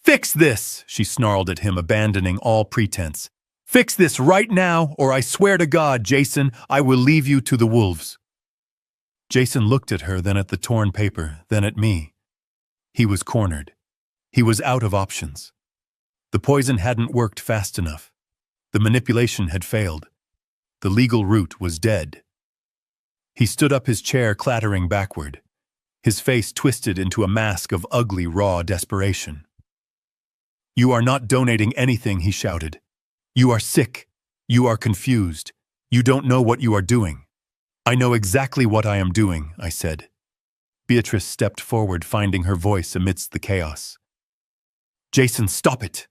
"Fix this!" she snarled at him, abandoning all pretense. "Fix this right now, or I swear to God, Jason, I will leave you to the wolves." Jason looked at her, then at the torn paper, then at me. He was cornered. He was out of options. The poison hadn't worked fast enough. The manipulation had failed. The legal route was dead. He stood up, his chair clattering backward, his face twisted into a mask of ugly, raw desperation. "You are not donating anything," he shouted. "You are sick. You are confused. You don't know what you are doing." "I know exactly what I am doing," I said. Beatrice stepped forward, finding her voice amidst the chaos. "Jason, stop it.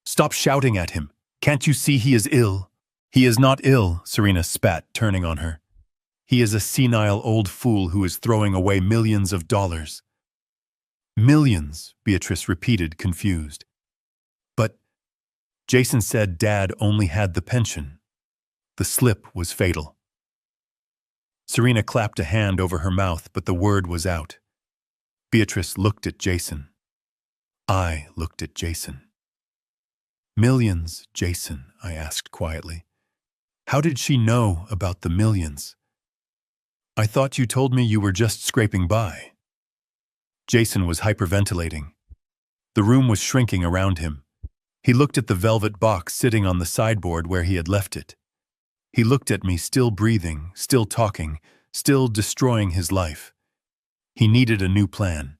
Stop shouting at him. Can't you see he is ill?" "He is not ill," Serena spat, turning on her. "He is a senile old fool who is throwing away millions of dollars." "Millions," Beatrice repeated, confused. "But Jason said Dad only had the pension." The slip was fatal. Serena clapped a hand over her mouth, but the word was out. Beatrice looked at Jason. I looked at Jason. "Millions, Jason?" I asked quietly. "How did she know about the millions? I thought you told me you were just scraping by." Jason was hyperventilating. The room was shrinking around him. He looked at the velvet box sitting on the sideboard where he had left it. He looked at me, still breathing, still talking, still destroying his life. He needed a new plan.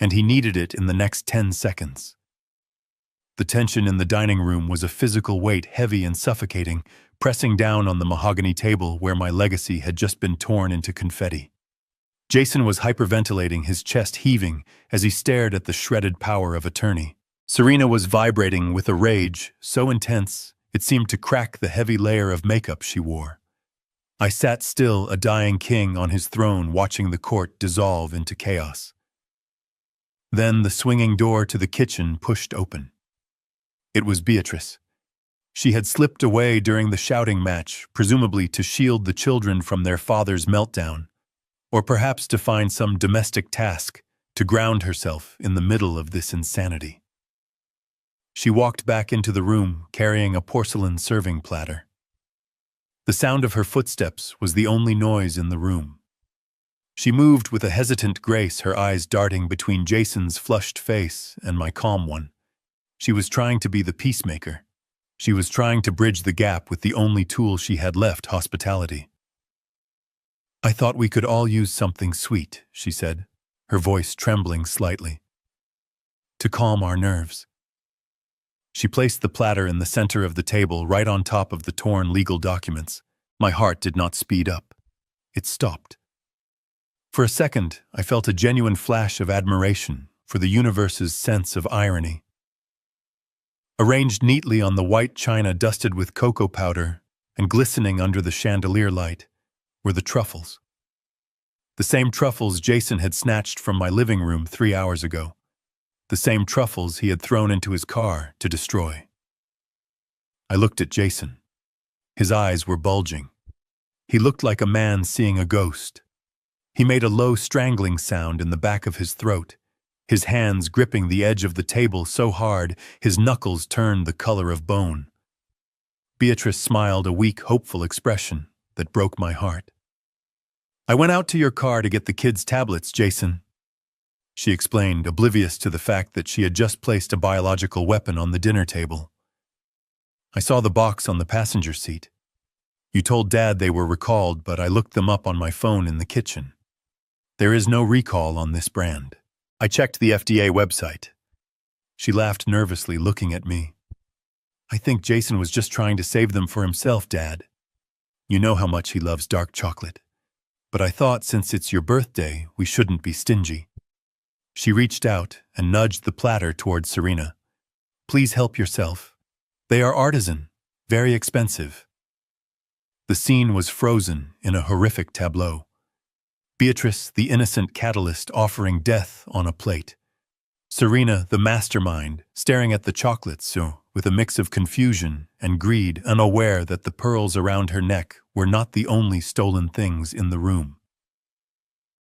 And he needed it in the next 10 seconds. The tension in the dining room was a physical weight, heavy and suffocating, pressing down on the mahogany table where my legacy had just been torn into confetti. Jason was hyperventilating, his chest heaving as he stared at the shredded power of attorney. Serena was vibrating with a rage so intense it seemed to crack the heavy layer of makeup she wore. I sat still, a dying king on his throne, watching the court dissolve into chaos. Then the swinging door to the kitchen pushed open. It was Beatrice. She had slipped away during the shouting match, presumably to shield the children from their father's meltdown, or perhaps to find some domestic task to ground herself in the middle of this insanity. She walked back into the room, carrying a porcelain serving platter. The sound of her footsteps was the only noise in the room. She moved with a hesitant grace, her eyes darting between Jason's flushed face and my calm one. She was trying to be the peacemaker. She was trying to bridge the gap with the only tool she had left, hospitality. "I thought we could all use something sweet," she said, her voice trembling slightly, "to calm our nerves." She placed the platter in the center of the table, right on top of the torn legal documents. My heart did not speed up. It stopped. For a second, I felt a genuine flash of admiration for the universe's sense of irony. Arranged neatly on the white china dusted with cocoa powder and glistening under the chandelier light were the truffles. The same truffles Jason had snatched from my living room 3 hours ago. The same truffles he had thrown into his car to destroy. I looked at Jason. His eyes were bulging. He looked like a man seeing a ghost. He made a low strangling sound in the back of his throat, his hands gripping the edge of the table so hard his knuckles turned the color of bone. Beatrice smiled, a weak, hopeful expression that broke my heart. "I went out to your car to get the kids' tablets, Jason," she explained, oblivious to the fact that she had just placed a biological weapon on the dinner table. "I saw the box on the passenger seat. You told Dad they were recalled, but I looked them up on my phone in the kitchen. There is no recall on this brand. I checked the FDA website." She laughed nervously, looking at me. "I think Jason was just trying to save them for himself, Dad. You know how much he loves dark chocolate. But I thought since it's your birthday, we shouldn't be stingy." She reached out and nudged the platter towards Serena. "Please help yourself. They are artisan, very expensive." The scene was frozen in a horrific tableau. Beatrice, the innocent catalyst, offering death on a plate. Serena, the mastermind, staring at the chocolates, with a mix of confusion and greed, unaware that the pearls around her neck were not the only stolen things in the room.